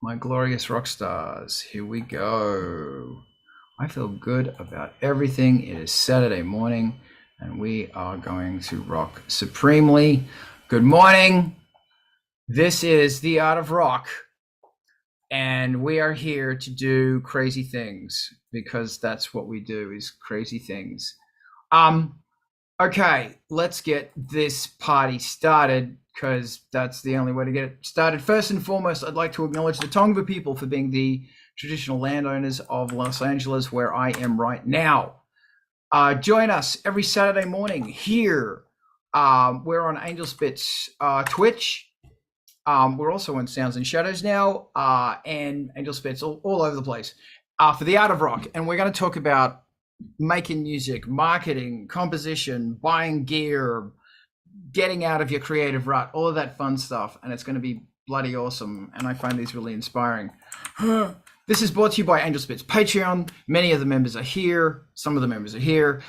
My glorious rock stars, here we go. I feel good about everything. It is Saturday morning, and we are going to rock supremely. Good morning. This is The Art of Rock, and we are here to do crazy things because that's what we do, is crazy things. Okay, let's get this party started because that's the only way to get it started. First and foremost, I'd like to acknowledge the Tongva people for being the traditional landowners of Los Angeles, where I am right now. Join us every Saturday morning here. We're on Angelspit's Twitch. We're also on Sounds and Shadows now, and Angelspit's all over the place for the Art of Rock. And we're going to talk about making music, marketing, composition, buying gear, getting out of your creative rut, all of that fun stuff. And it's going to be bloody awesome. And I find these really inspiring. This is brought to you by Angelspit's Patreon. Many of the members are here. Some of the members are here.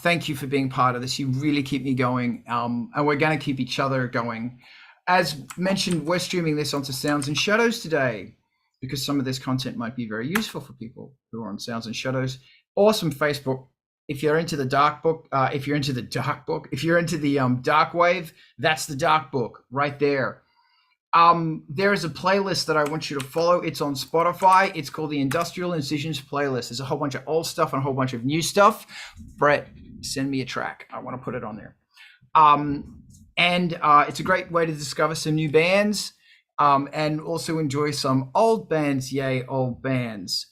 Thank you for being part of this. You really keep me going. And we're going to keep each other going. As mentioned, we're streaming this onto Sounds and Shadows today because some of this content might be very useful for people who are on Sounds and Shadows. Awesome Facebook. If you're into the dark book, if you're into the dark wave, that's the dark book right there. There is a playlist that I want you to follow. It's on Spotify. It's called the Industrial Incisions playlist. There's a whole bunch of old stuff and a whole bunch of new stuff. Brett, send me a track. I want to put it on there. And it's a great way to discover some new bands and also enjoy some old bands. Yay, old bands.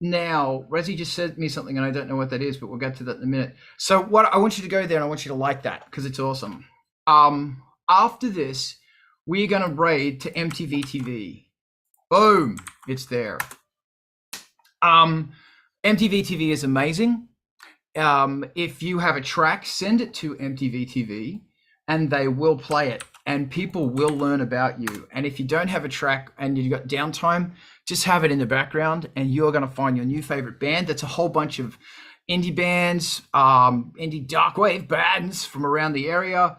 Now, Razi just sent me something, and I don't know what that is, but we'll get to that in a minute. So what I want you to go there, and I want you to like that because it's awesome. After this, we're going to raid to MTV TV. Boom, it's there. MTV TV is amazing. If you have a track, send it to MTV TV, and they will play it, and people will learn about you. And if you don't have a track and you've got downtime, just have it in the background and you're going to find your new favorite band. That's a whole bunch of indie bands, indie darkwave bands from around the area,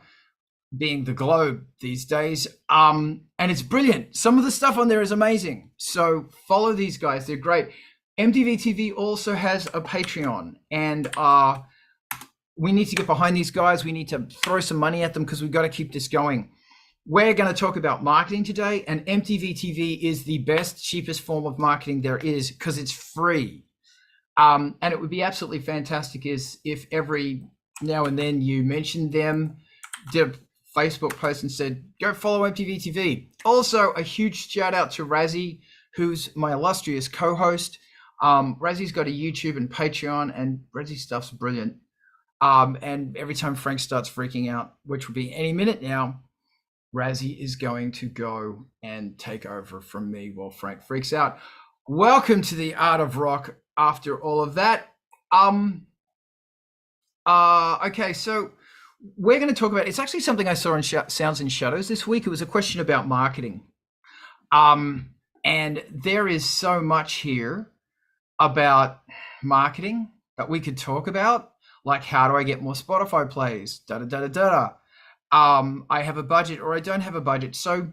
being the globe these days. And it's brilliant. Some of the stuff on there is amazing. So follow these guys. They're great. MTV TV also has a Patreon, and we need to get behind these guys. We need to throw some money at them because we've got to keep this going. We're going to talk about marketing today, and MTV TV is the best, cheapest form of marketing there is because it's free. And it would be absolutely fantastic if every now and then you mentioned them, did a Facebook post and said, go follow MTV TV. Also, a huge shout out to Razi, who's my illustrious co-host. Razi's got a YouTube and Patreon, and Razi's stuff's brilliant. And every time Frank starts freaking out, which will be any minute now, Razi is going to go and take over from me while Frank freaks out. Welcome to the Art of Rock after all of that. Okay, so we're going to talk about, it's actually something I saw in Sounds and Shadows this week. It was a question about marketing. And there is so much here about marketing that we could talk about, like how do I get more Spotify plays, I have a budget or I don't have a budget. So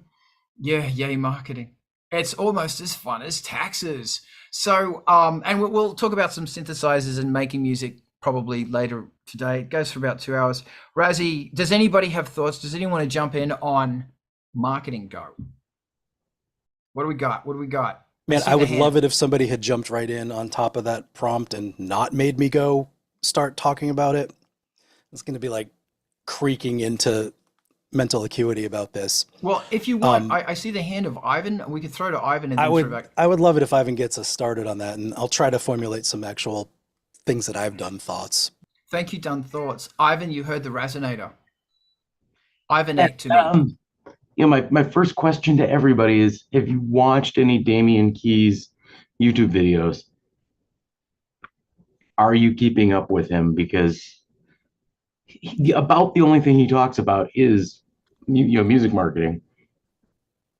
yeah, yay marketing. It's almost as fun as taxes. So, and we'll talk about some synthesizers and making music probably later today. It goes for about 2 hours. Razi, does anybody have thoughts? Does anyone want to jump in on marketing? Go. What do we got? Man, I would love it if somebody had jumped right in on top of that prompt and not made me go start talking about it. It's going to be like creaking into mental acuity about this. Well, if you want, I see the hand of Ivan. We could throw to Ivan and then throw back. I would love it if Ivan gets us started on that, and I'll try to formulate some actual things that I've done thoughts. Thank you, done thoughts. Ivan, you heard the resonator. Ivanate to me. My first question to everybody is, have you watched any Damian Key's YouTube videos? Are you keeping up with him? Because about the only thing he talks about is music marketing,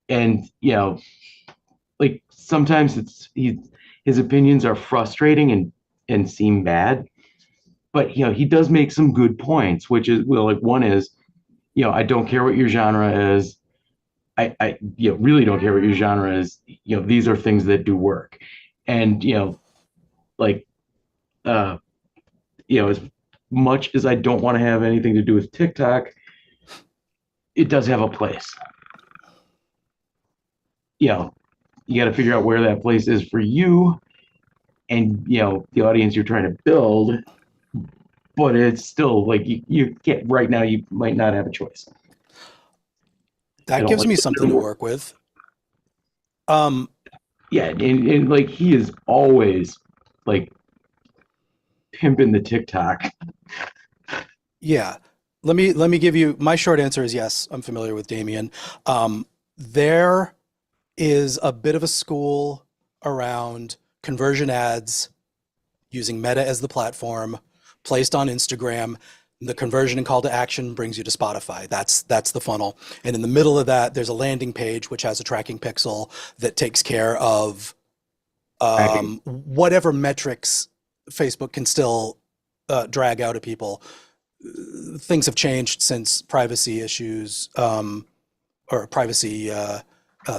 and like sometimes his opinions are frustrating and seem bad, but he does make some good points, which is like one is I don't care what your genre is, I really don't care what your genre is. These are things that do work. And, like, as much as I don't want to have anything to do with TikTok, it does have a place. You got to figure out where that place is for you and, the audience you're trying to build. But it's still like you can't right now. You might not have a choice. That gives me something to work with. Yeah, and like he is always like pimping the TikTok. Yeah. Let me give you my short answer is yes, I'm familiar with Damien. There is a bit of a school around conversion ads using Meta as the platform, placed on Instagram. The conversion and call to action brings you to Spotify. That's the funnel. And in the middle of that, there's a landing page which has a tracking pixel that takes care of whatever metrics Facebook can still drag out of people. Things have changed since privacy issues or privacy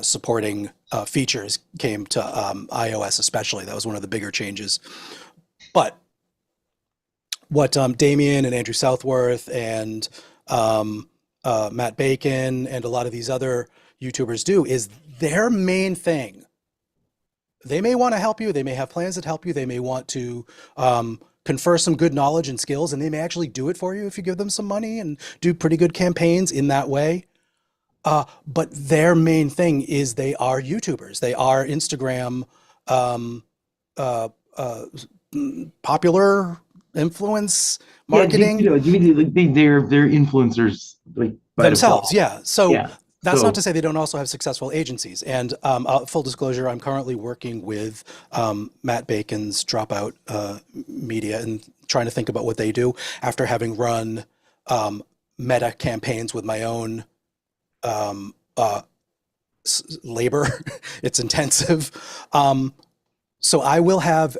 supporting features came to iOS especially. That was one of the bigger changes. But what Damien and Andrew Southworth and Matt Bacon and a lot of these other YouTubers do is their main thing. They may want to help you. They may have plans that help you. They may want to confer some good knowledge and skills, and they may actually do it for you if you give them some money and do pretty good campaigns in that way. But their main thing is they are YouTubers. They are Instagram popular influence marketing. They're influencers like by themselves. default. Yeah. So Yeah. that's not to say they don't also have successful agencies. And full disclosure, I'm currently working with Matt Bacon's Dropout Media and trying to think about what they do after having run meta campaigns with my own labor. It's intensive. So I will have,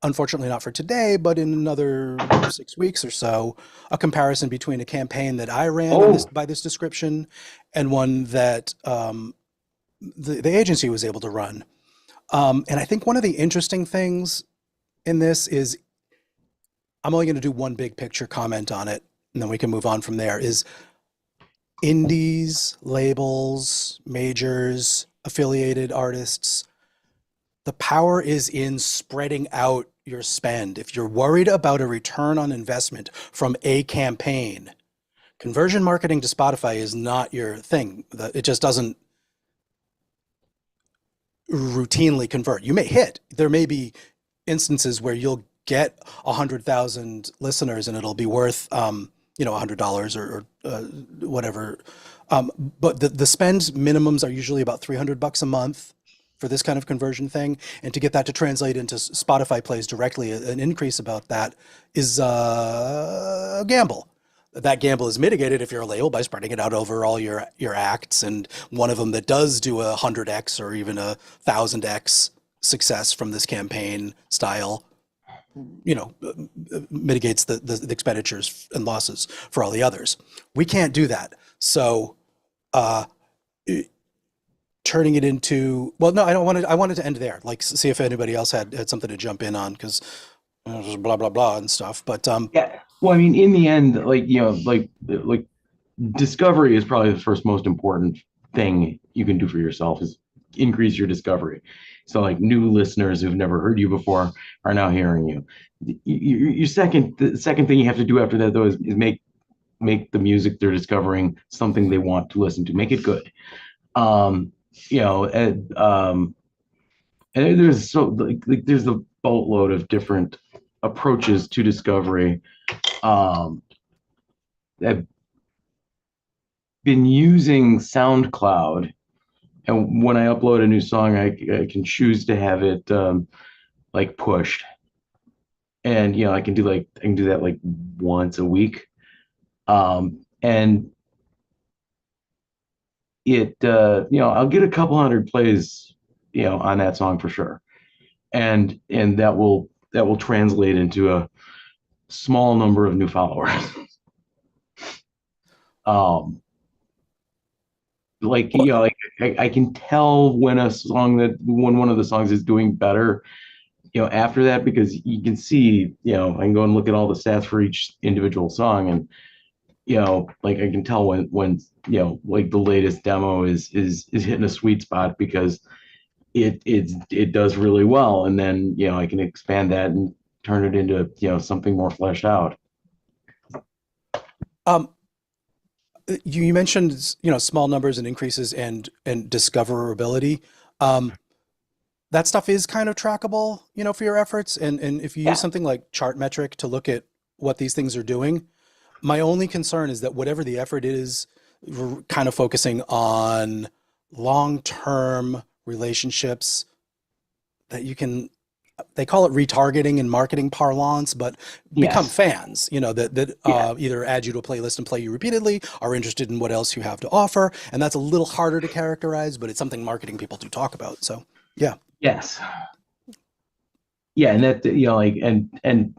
unfortunately not for today, but in another 6 weeks or so, a comparison between a campaign that I ran on by this description and one that the agency was able to run. And I think one of the interesting things in this is, I'm only going to do one big picture comment on it, and then we can move on from there, is indies, labels, majors, affiliated artists. The power is in spreading out your spend. If you're worried about a return on investment from a campaign, conversion marketing to Spotify is not your thing. It just doesn't routinely convert. You may hit. There may be instances where you'll get 100,000 listeners and it'll be worth $100 or whatever. But the spend minimums are usually about $300 a month for this kind of conversion thing. And to get that to translate into Spotify plays directly, an increase about that is a gamble. That gamble is mitigated if you're a label by spreading it out over all your acts. And one of them that does do 100x or even 1,000x success from this campaign style, mitigates the expenditures and losses for all the others. We can't do that. So turning it into, well, no, I wanted to end there, like see if anybody else had something to jump in on, because blah, blah, blah and stuff. But yeah. Well, I mean, in the end, like discovery is probably the first most important thing you can do for yourself is increase your discovery. So like new listeners who've never heard you before are now hearing you. The second thing you have to do after that, though, is make the music they're discovering something they want to listen to. Make it good. And there's there's a boatload of different approaches to discovery. I've been using SoundCloud, and when I upload a new song, I can choose to have it like pushed, and I can do that like once a week, and it I'll get a couple hundred plays on that song for sure, and that will translate into a small number of new followers. like like I can tell when when one of the songs is doing better, after that, because you can see, I can go and look at all the stats for each individual song, and like I can tell when like the latest demo is hitting a sweet spot, because it does really well, and then I can expand that and turn it into something more fleshed out. Um, you mentioned small numbers and increases and discoverability. That stuff is kind of trackable, for your efforts. And if you use something like Chartmetric to look at what these things are doing, my only concern is that whatever the effort is, we're kind of focusing on long-term relationships that they call it retargeting in marketing parlance, but become fans, that either add you to a playlist and play you repeatedly, are interested in what else you have to offer. And that's a little harder to characterize, but it's something marketing people do talk about. So, yeah. Yes. Yeah. And that, like, and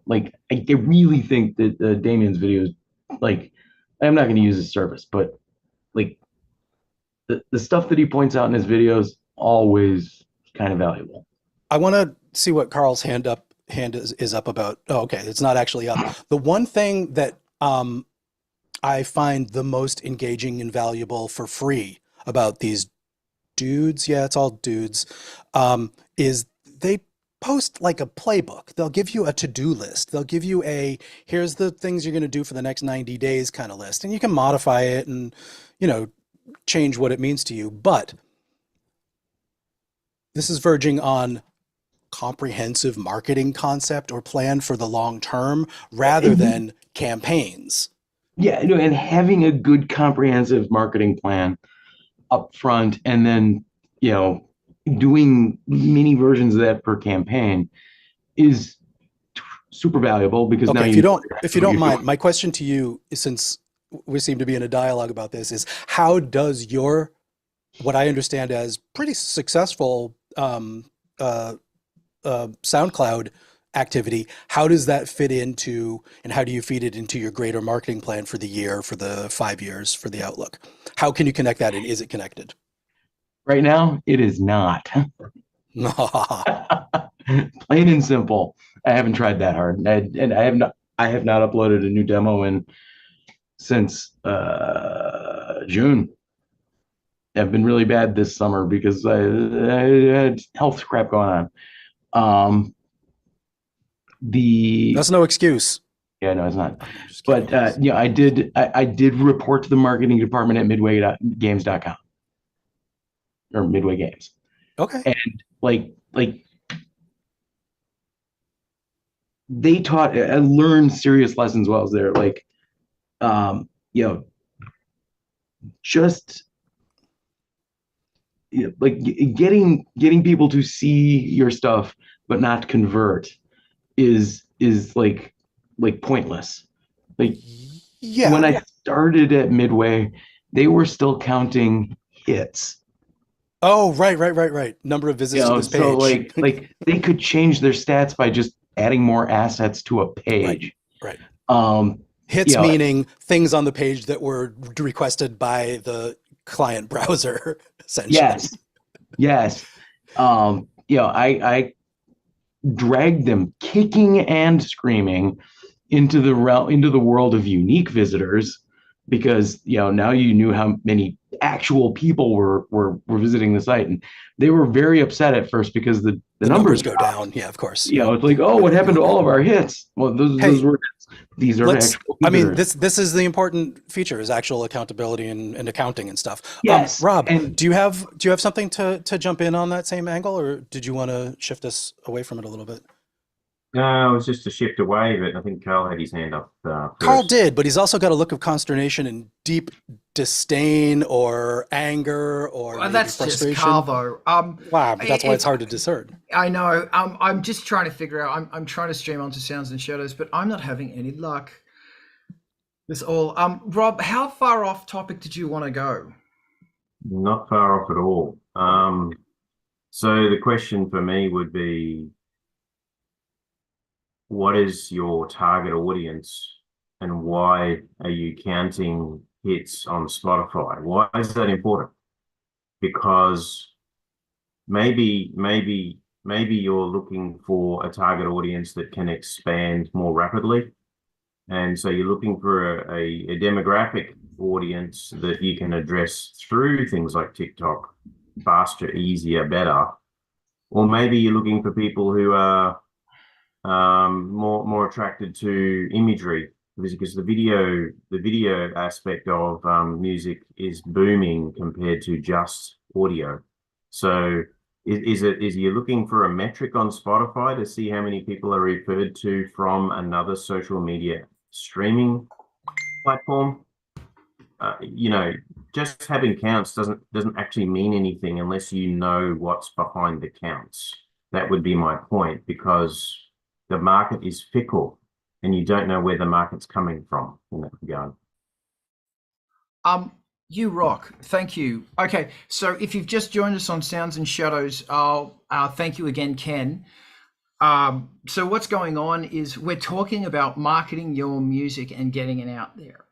like, I really think that Damien's videos, like, I'm not going to use his service, but like the stuff that he points out in his videos, always kind of valuable. I want to see what Carl's hand is up about. Oh, okay. It's not actually up. The one thing that I find the most engaging and valuable for free about these dudes, yeah, it's all dudes, is they post like a playbook. They'll give you a to-do list. They'll give you here's the things you're going to do for the next 90 days kind of list. And you can modify it and, change what it means to you. But this is verging on comprehensive marketing concept or plan for the long term rather than campaigns. Yeah, and having a good comprehensive marketing plan up front, and then doing mini versions of that per campaign is super valuable, because now if you don't mind, my question to you, since we seem to be in a dialogue about this, is how does what I understand as pretty successful SoundCloud activity, how does that fit into, and how do you feed it into your greater marketing plan for the year, for the 5 years, for the outlook? How can you connect that, and is it connected? Right now, it is not. Plain and simple. I haven't tried that hard, and I have not uploaded a new demo since June. I've been really bad this summer because I had health crap going on. That's no excuse. Yeah, no, it's not. But I did report to the marketing department at midwaygames.com, or Midway Games. Okay. And like they taught, I learned serious lessons while I was there. Like, just like getting people to see your stuff but not convert is like pointless. Like, yeah, when I started at Midway, they were still counting hits. Oh, right. Number of visits to this page. So like they could change their stats by just adding more assets to a page. Right. Hits, meaning things on the page that were requested by the client browser, essentially. Yes. I dragged them kicking and screaming into the world of unique visitors, because now you knew how many actual people were visiting the site, and they were very upset at first because the numbers go down. Yeah, of course. It's like, oh, what happened to all of our hits? Well, those were hits. These are actual visitors. I mean, this is the important feature, is actual accountability and accounting and stuff. Yes. Rob, do you have something to jump in on that same angle, or did you want to shift us away from it a little bit? No, it was just a shift away, but I think Carl had his hand up first. Carl did, but he's also got a look of consternation and deep disdain or anger or that's frustration. Just Carl, though. Wow, but that's why it's hard to discern. I know. I'm just trying to figure out. I'm trying to stream onto Sounds and Shadows, but I'm not having any luck. This all. Rob, how far off topic did you want to go? Not far off at all. So the question for me would be, what is your target audience, and why are you counting hits on Spotify. Why is that important? Because maybe you're looking for a target audience that can expand more rapidly. And so you're looking for a demographic audience that you can address through things like TikTok faster, easier, better. Or maybe you're looking for people who are more attracted to imagery, because the video aspect of music is booming compared to just audio. So is you looking for a metric on Spotify to see how many people are referred to from another social media streaming platform? Just having counts doesn't actually mean anything unless you know what's behind the counts. That would be my point, because the market is fickle and you don't know where the market's coming from in that regard. You rock. Thank you. Okay, so if you've just joined us on Sounds and Shadows, thank you again, Ken. So what's going on is we're talking about marketing your music and getting it out there.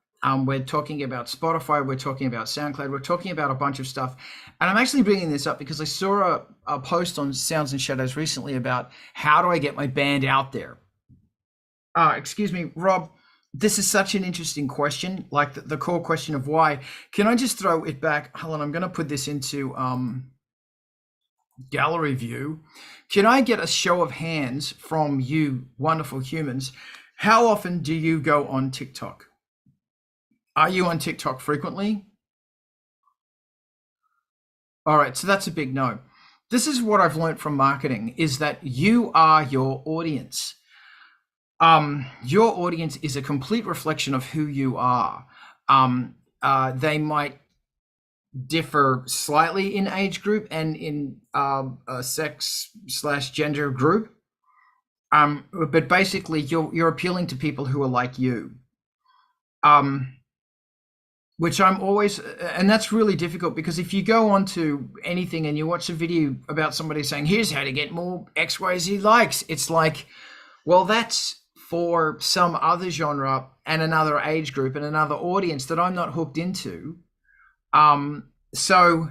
We're talking about Spotify, we're talking about SoundCloud, we're talking about a bunch of stuff. And I'm actually bringing this up because I saw a post on Sounds and Shadows recently about how do I get my band out there? Excuse me, Rob, this is such an interesting question, like the core question of why. Can I just throw it back? Hold on, I'm going to put this into gallery view. Can I get a show of hands from you wonderful humans? How often do you go on TikTok? Are you on TikTok frequently? All right, so that's a big no. This is what I've learned from marketing, is that you are your audience. Your audience is a complete reflection of who you are. They might differ slightly in age group and in a sex/gender group. But basically you're appealing to people who are like you. Which I'm always, and that's really difficult, because if you go onto anything and you watch a video about somebody saying, here's how to get more XYZ likes, it's like, well, that's for some other genre and another age group and another audience that I'm not hooked into. So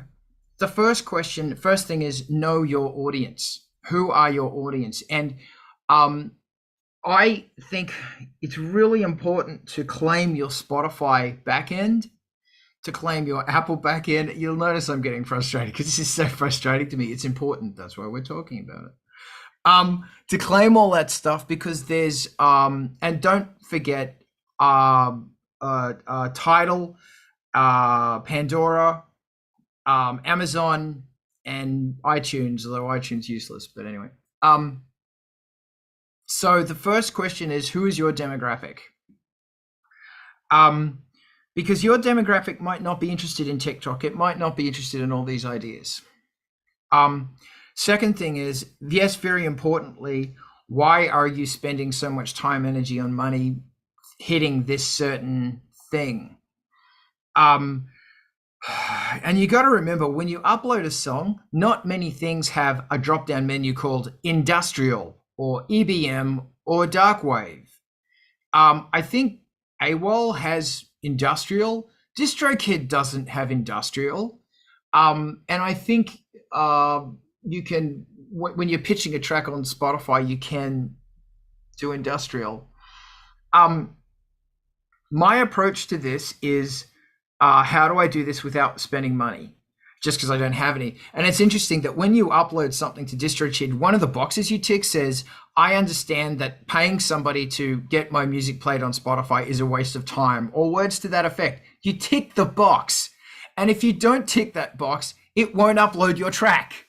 the first thing is know your audience. Who are your audience? And I think it's really important to claim your Spotify backend, to claim your Apple backend. You'll notice I'm getting frustrated because this is so frustrating to me. It's important. That's why we're talking about it. To claim all that stuff, because there's and don't forget Tidal, Pandora, Amazon, and iTunes, although iTunes is useless, but anyway. So the first question is, who is your demographic? Because your demographic might not be interested in TikTok. It might not be interested in all these ideas. Second thing is, yes, very importantly, why are you spending so much time, energy, and money hitting this certain thing? And you got to remember, when you upload a song, not many things have a drop-down menu called industrial or EBM or dark wave. I think AWOL has industrial. DistroKid doesn't have industrial. And I think you can, when you're pitching a track on Spotify, you can do industrial. My approach to this is, how do I do this without spending money? Just because I don't have any. And it's interesting that when you upload something to DistroKid, one of the boxes you tick says, I understand that paying somebody to get my music played on Spotify is a waste of time, or words to that effect. You tick the box. And if you don't tick that box, it won't upload your track.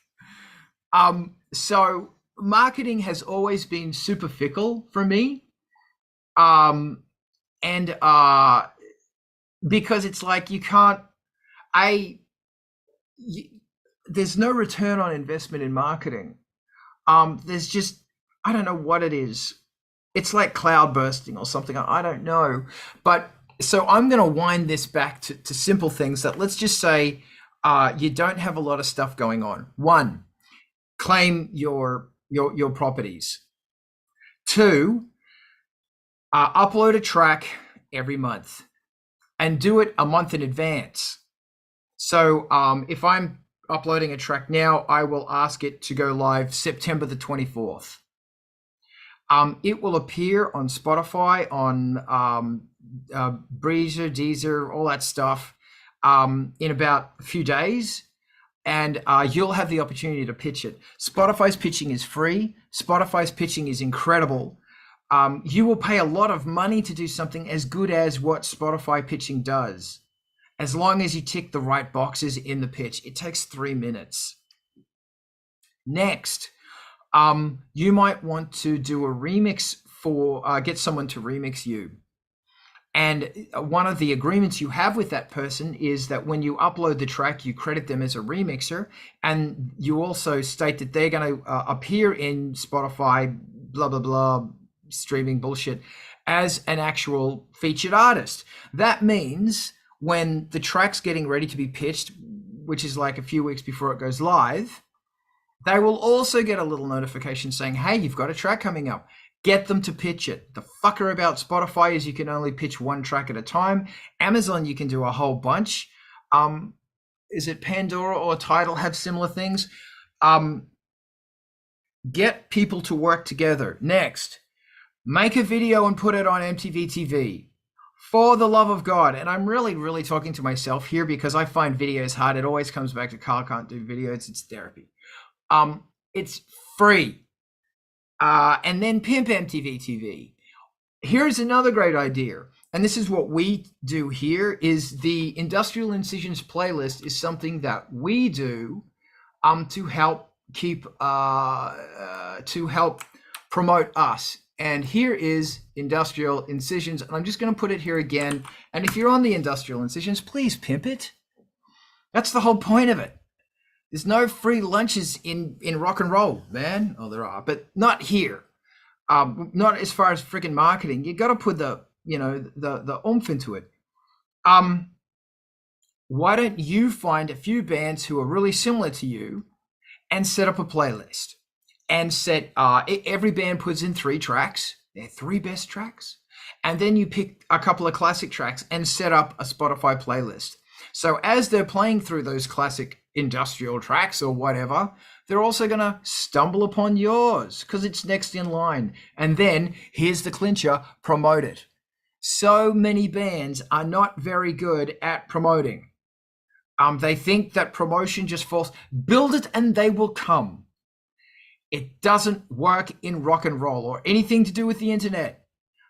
So marketing has always been super fickle for me. Because it's like there's no return on investment in marketing. There's just, I don't know what it is. It's like cloud bursting or something. I don't know. But so I'm going to wind this back to simple things that, let's just say you don't have a lot of stuff going on. 1, claim your properties. 2, upload a track every month. and do it a month in advance. So if I'm uploading a track now, I will ask it to go live September the 24th. It will appear on Spotify, on Breezer, Deezer, all that stuff in about a few days. And you'll have the opportunity to pitch it. Spotify's pitching is free. Spotify's pitching is incredible. You will pay a lot of money to do something as good as what Spotify pitching does. As long as you tick the right boxes in the pitch. It takes 3 minutes. Next, you might want to do a remix for, get someone to remix you. And one of the agreements you have with that person is that when you upload the track, you credit them as a remixer. And you also state that they're going to appear in Spotify, blah, blah, blah, streaming bullshit, as an actual featured artist. That means when the track's getting ready to be pitched, which is like a few weeks before it goes live, they will also get a little notification saying, hey, you've got a track coming up. Get them to pitch it. The fucker about Spotify is you can only pitch one track at a time. Amazon, you can do a whole bunch. Is it Pandora or Tidal have similar things? Get people to work together. Next, make a video and put it on MTV TV. For the love of God. And I'm really, really talking to myself here because I find videos hard. It always comes back to Carl can't do videos. It's therapy. It's free. And then pimp MTV TV. Here's another great idea. And this is what we do here is the Industrial Incisions playlist is something that we do to help keep, to help promote us. And here is Industrial Incisions. And I'm just going to put it here again. And if you're on the Industrial Incisions, please pimp it. That's the whole point of it. There's no free lunches in rock and roll, man. Oh, there are, but not here. Not as far as freaking marketing. You got to put the oomph into it. Why don't you find a few bands who are really similar to you and set up a playlist? And set every band puts in 3 tracks, their 3 best tracks, and then you pick a couple of classic tracks and set up a Spotify playlist. So as they're playing through those classic industrial tracks or whatever, they're also going to stumble upon yours because it's next in line. And then here's the clincher, promote it. So many bands are not very good at promoting. They think that promotion just falls. Build it and they will come. It doesn't work in rock and roll or anything to do with the internet.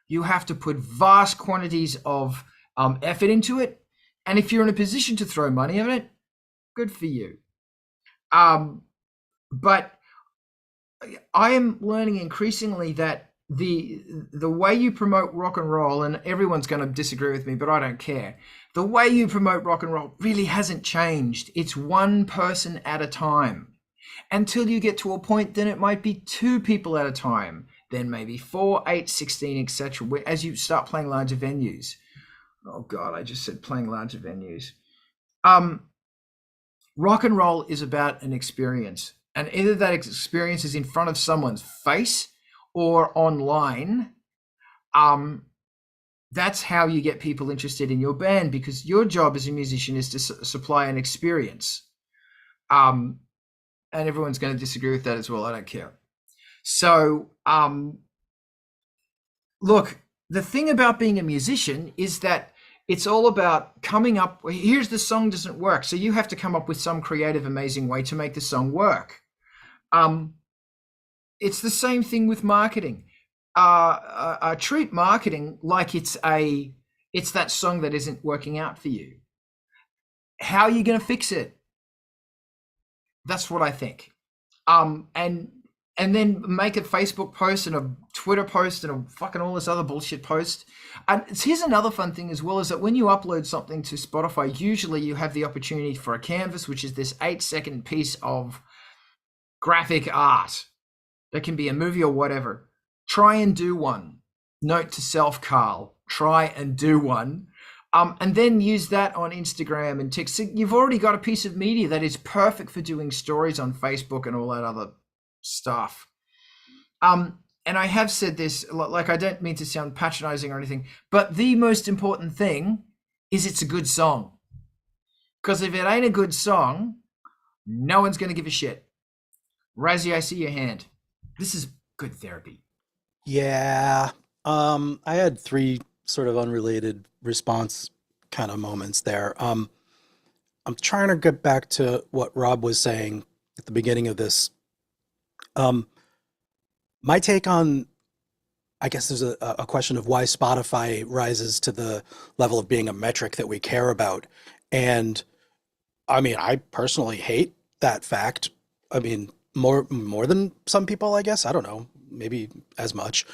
You have to put vast quantities of effort into it. And if you're in a position to throw money on it, good for you. But I am learning increasingly that the way you promote rock and roll, and everyone's going to disagree with me, but I don't care. The way you promote rock and roll really hasn't changed. It's one person at a time. Until you get to a point, then it might be 2 people at a time, then maybe 4, 8, 16, etc. As you start playing larger venues. Oh God, I just said playing larger venues. Rock and roll is about an experience, and either that experience is in front of someone's face or online. That's how you get people interested in your band, because your job as a musician is to supply an experience. And everyone's going to disagree with that as well. I don't care. So, look, the thing about being a musician is that it's all about coming up. Here's the song doesn't work. So you have to come up with some creative, amazing way to make the song work. It's the same thing with marketing. Treat marketing like it's that song that isn't working out for you. How are you going to fix it? That's what I think. And then make a Facebook post and a Twitter post and a fucking all this other bullshit post. And here's another fun thing as well, is that when you upload something to Spotify, usually you have the opportunity for a canvas, which is this 8-second piece of graphic art. That can be a movie or whatever. Try and do one. Note to self, Carl. Try and do one. And then use that on Instagram and TikTok. So you've already got a piece of media that is perfect for doing stories on Facebook and all that other stuff. And I have said this, like, I don't mean to sound patronizing or anything, but the most important thing is it's a good song. Because if it ain't a good song, no one's going to give a shit. Razzie, I see your hand. This is good therapy. Yeah. I had 3 sort of unrelated response kind of moments there. I'm trying to get back to what Rob was saying at the beginning of this. My take on, I guess there's a question of why Spotify rises to the level of being a metric that we care about. And I mean, I personally hate that fact. I mean, more than some people, I guess. I don't know, maybe as much.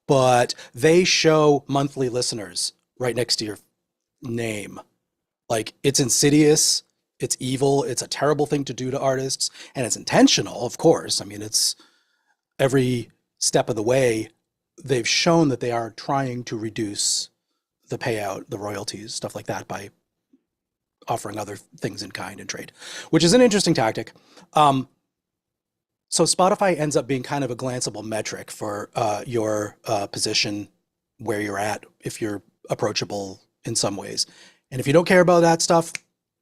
But they show monthly listeners right next to your name. Like, it's insidious, it's evil, it's a terrible thing to do to artists, and it's intentional, of course. I mean, it's every step of the way, they've shown that they are trying to reduce the payout, the royalties, stuff like that, by offering other things in kind and trade, which is an interesting tactic. So Spotify ends up being kind of a glanceable metric for your position, where you're at, if you're approachable in some ways. And if you don't care about that stuff,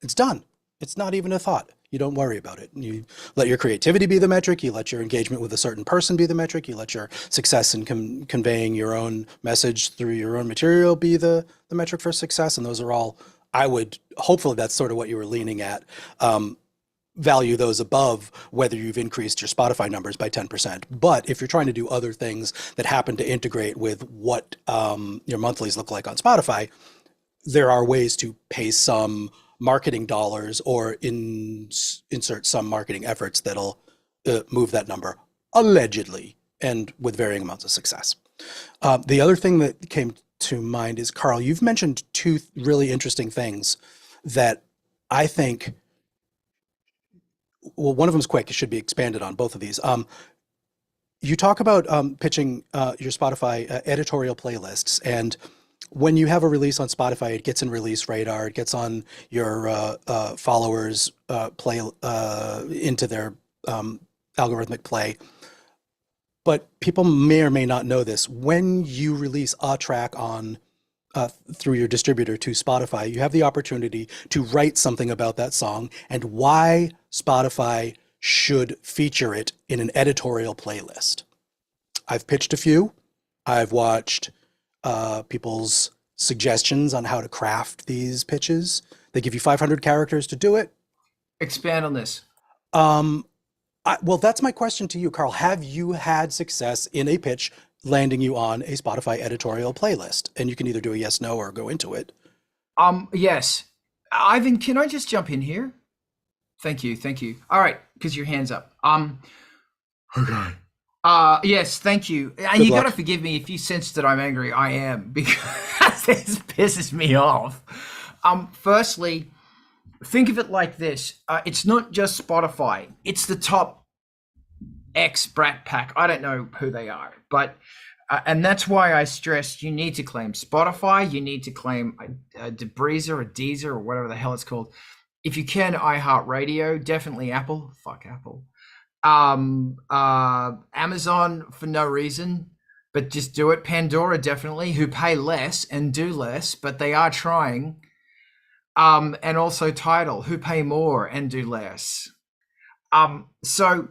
it's done. It's not even a thought. You don't worry about it. You let your creativity be the metric. You let your engagement with a certain person be the metric. You let your success in conveying your own message through your own material be the metric for success. And those are all, hopefully that's sort of what you were leaning at. Value those above whether you've increased your Spotify numbers by 10%. But if you're trying to do other things that happen to integrate with what your monthlies look like on Spotify, there are ways to pay some marketing dollars or insert some marketing efforts that'll move that number, allegedly, and with varying amounts of success. The other thing that came to mind is, Carl, you've mentioned 2 really interesting things that I think, well, one of them is quick. It should be expanded on, both of these. You talk about pitching your Spotify editorial playlists, and when you have a release on Spotify, it gets in release radar, it gets on your followers' play into their algorithmic play. But people may or may not know this. When you release a track on through your distributor to Spotify, you have the opportunity to write something about that song and why Spotify should feature it in an editorial playlist. I've pitched a few. I've watched people's suggestions on how to craft these pitches. They give you 500 characters to do it. Expand on this. Well, that's my question to you, Carl. Have you had success in a pitch landing you on a Spotify editorial playlist? And you can either do a yes, no, or go into it. Yes. Ivan, can I just jump in here? Thank you. All right, because your hand's up. Okay. Yes, thank you. And Good you luck. gotta forgive me if you sense that I'm angry. I am, because this pisses me off. Firstly, think of it like this. It's not just Spotify. It's the top X Brat Pack. I don't know who they are, but and that's why I stress you need to claim Spotify. You need to claim a Deezer or Deezer or whatever the hell it's called. If you can, iHeartRadio, definitely Apple. Fuck Apple. Amazon for no reason, but just do it. Pandora, definitely, who pay less and do less, but they are trying. And also Tidal, who pay more and do less. So,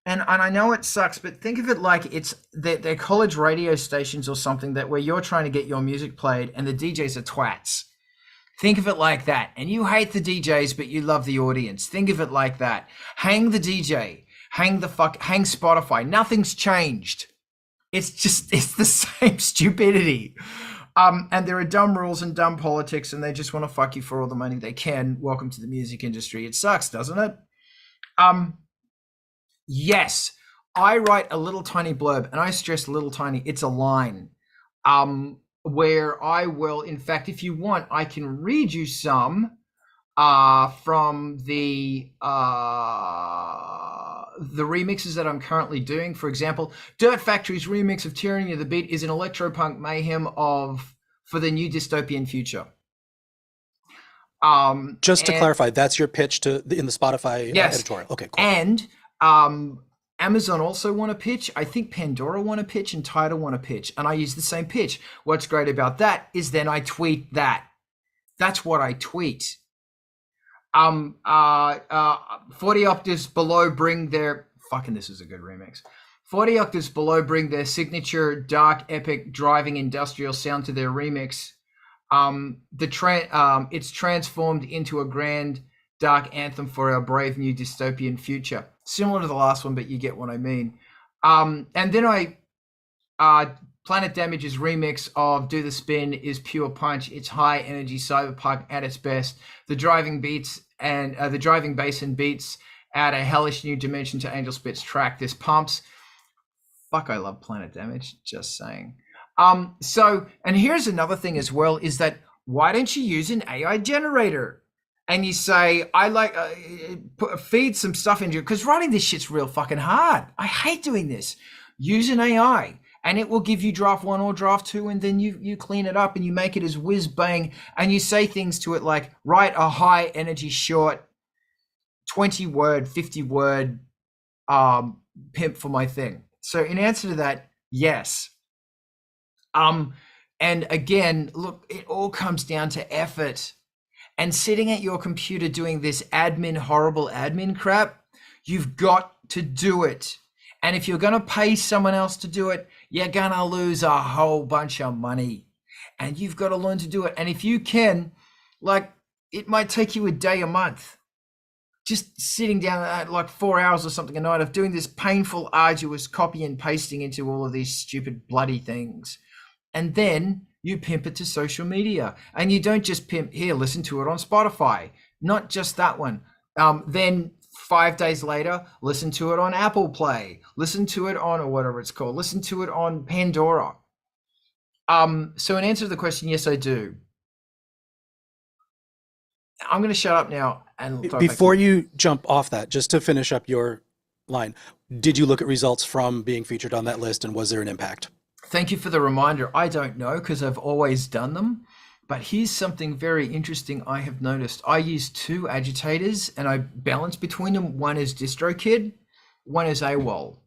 and I know it sucks, but think of it like it's they're college radio stations or something that where you're trying to get your music played and the DJs are twats. Think of it like that. And you hate the DJs, but you love the audience. Think of it like that. Hang the DJ. Hang Spotify. Nothing's changed. It's the same stupidity. And there are dumb rules and dumb politics, and they just want to fuck you for all the money they can. Welcome to the music industry. It sucks, doesn't it? Yes, I write a little tiny blurb, and I stress little tiny. It's a line. Where I will, in fact, if you want, I can read you some from the remixes that I'm currently doing. For example, Dirt Factory's remix of Tyranny of the Beat is an electropunk mayhem for the new dystopian future. Just to clarify, that's your pitch in the Spotify editorial. Okay, cool. And Amazon also want to pitch. I think Pandora want to pitch and Tidal want to pitch. And I use the same pitch. What's great about that is then I tweet that. That's what I tweet. 40 octaves below bring their fucking, this is a good remix. 40 octaves below bring their signature dark epic driving industrial sound to their remix. It's transformed into a grand dark anthem for our brave new dystopian future, similar to the last one, but you get what I mean. And then Planet Damage's remix of Do the Spin is pure punch. It's high energy cyberpunk at its best. The driving bass and beats add a hellish new dimension to Angelspit's track. This pumps. Fuck, I love Planet Damage. Just saying. And here's another thing as well, is that why don't you use an AI generator? And you say, I like, feed some stuff into it, because writing this shit's real fucking hard. I hate doing this. Use an AI. And it will give you draft 1 or draft 2, and then you clean it up and you make it as whiz bang, and you say things to it like, write a high energy short 20 word, 50 word pimp for my thing. So in answer to that, yes. And again, look, it all comes down to effort. And sitting at your computer doing this horrible admin crap, you've got to do it. And if you're going to pay someone else to do it, you're going to lose a whole bunch of money. And you've got to learn to do it. And if you can, like, it might take you a day, a month, just sitting down at like 4 hours or something a night of doing this painful, arduous copy and pasting into all of these stupid, bloody things. And then you pimp it to social media. And you don't just pimp, here, listen to it on Spotify. Not just that one. Then 5 days later, listen to it on Apple Play, listen to it on, or whatever it's called, listen to it on Pandora. So in answer to the question, yes, I do. I'm going to shut up now. And before you jump off that, just to finish up your line, did you look at results from being featured on that list, and was there an impact? Thank you for the reminder. I don't know, because I've always done them. But here's something very interesting I have noticed. I use 2 agitators and I balance between them. One is DistroKid, one is AWOL.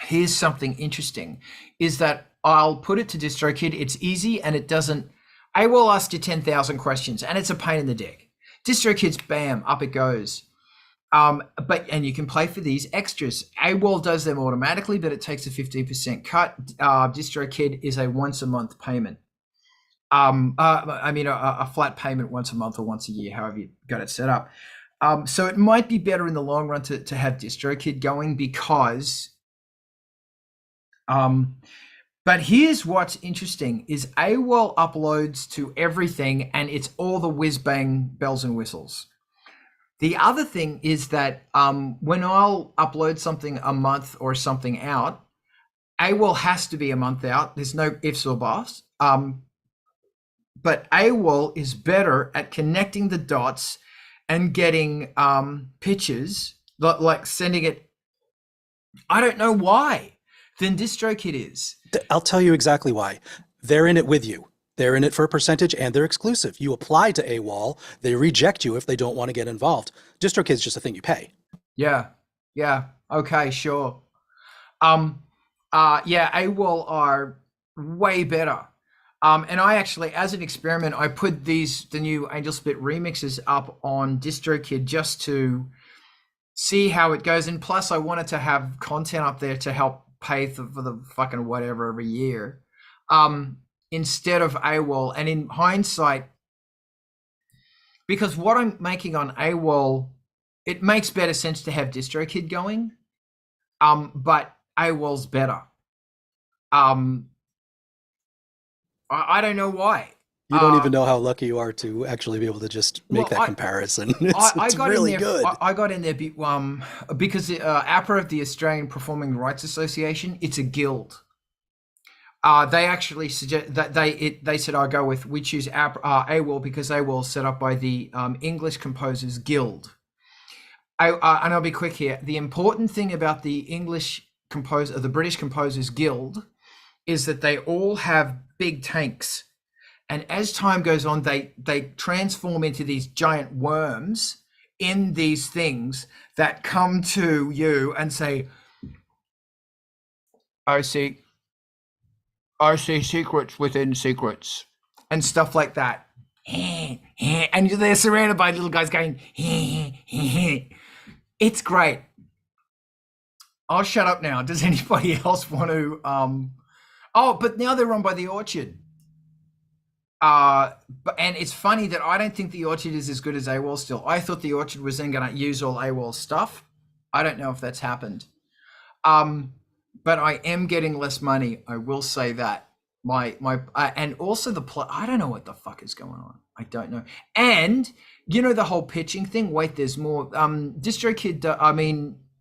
Here's something interesting, is that I'll put it to DistroKid. It's easy and it doesn't, AWOL asks you 10,000 questions and it's a pain in the dick. DistroKid's bam, up it goes. And you can play for these extras. AWOL does them automatically, but it takes a 15% cut. DistroKid is a once a month payment. A flat payment once a month or once a year, however you got it set up. So it might be better in the long run to have DistroKid going, because, but here's what's interesting is AWOL uploads to everything and it's all the whiz bang bells and whistles. The other thing is that when I'll upload something a month or something out, AWOL has to be a month out. There's no ifs or buts. But AWOL is better at connecting the dots and getting pictures, like sending it, I don't know why, than DistroKid is. I'll tell you exactly why. They're in it with you. They're in it for a percentage and they're exclusive. You apply to AWOL, they reject you if they don't want to get involved. DistroKid's just a thing you pay. Yeah. Okay, sure. AWOL are way better. And I actually, as an experiment, I put the new Angelspit remixes up on DistroKid just to see how it goes. And plus I wanted to have content up there to help pay for the fucking whatever every year, instead of AWOL. And in hindsight, because what I'm making on AWOL, it makes better sense to have DistroKid going, but AWOL's better. I don't know why. You don't even know how lucky you are to actually be able to just make that comparison. It's really good. I got in there because APRA, the Australian Performing Rights Association, it's a guild. They actually suggest that they said we choose AWOL because AWOL is set up by the English Composers Guild. And I'll be quick here. The important thing about the British Composers Guild is that they all have big tanks, and as time goes on, they transform into these giant worms in these things that come to you and say, I see secrets within secrets and stuff like that. and they're surrounded by little guys going, it's great. I'll shut up now. Does anybody else want to? Oh, but now they're run by the Orchard. And it's funny that I don't think the Orchard is as good as AWOL still. I thought the Orchard was then going to use all AWOL stuff. I don't know if that's happened. But I am getting less money. I will say that. And also I don't know what the fuck is going on. I don't know. And you know the whole pitching thing. Wait, there's more. DistroKid.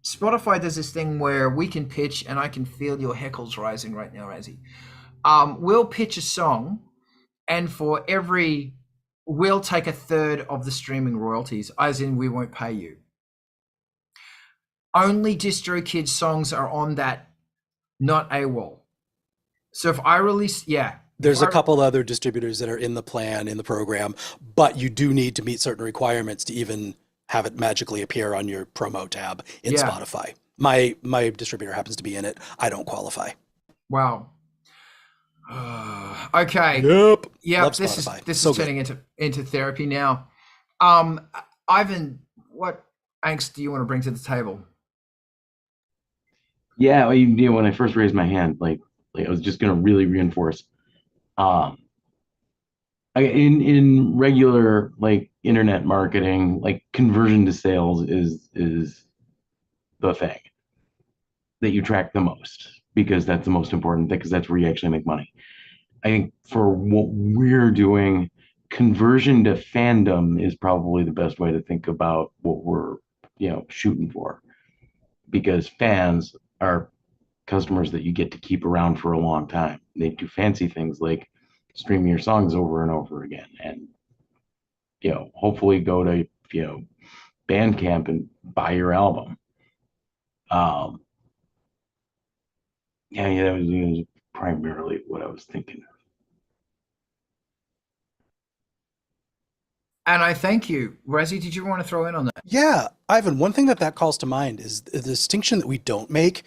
Spotify does this thing where we can pitch, and I can feel your heckles rising right now, Razzie. We'll pitch a song, and we'll take a third of the streaming royalties, as in we won't pay you. Only DistroKid songs are on that, not AWOL. So if I release, there's a couple other distributors that are in the plan, in the program, but you do need to meet certain requirements to even have it magically appear on your promo tab in Spotify. My distributor happens to be in it. I don't qualify. Wow. Okay. Yep. Yeah. This is turning into therapy now. Ivan, what angst do you want to bring to the table? Yeah, when I first raised my hand, like I was just going to really reinforce. In regular like internet marketing, like conversion to sales is the thing that you track the most, because that's the most important thing, because that's where you actually make money. I think for what we're doing, conversion to fandom is probably the best way to think about what we're shooting for, because fans are customers that you get to keep around for a long time. They do fancy things like streaming your songs over and over again, and hopefully go to Bandcamp and buy your album. That was primarily what I was thinking of. And I thank you. Razzie, did you want to throw in on that? Yeah, Ivan, one thing that calls to mind is the distinction that we don't make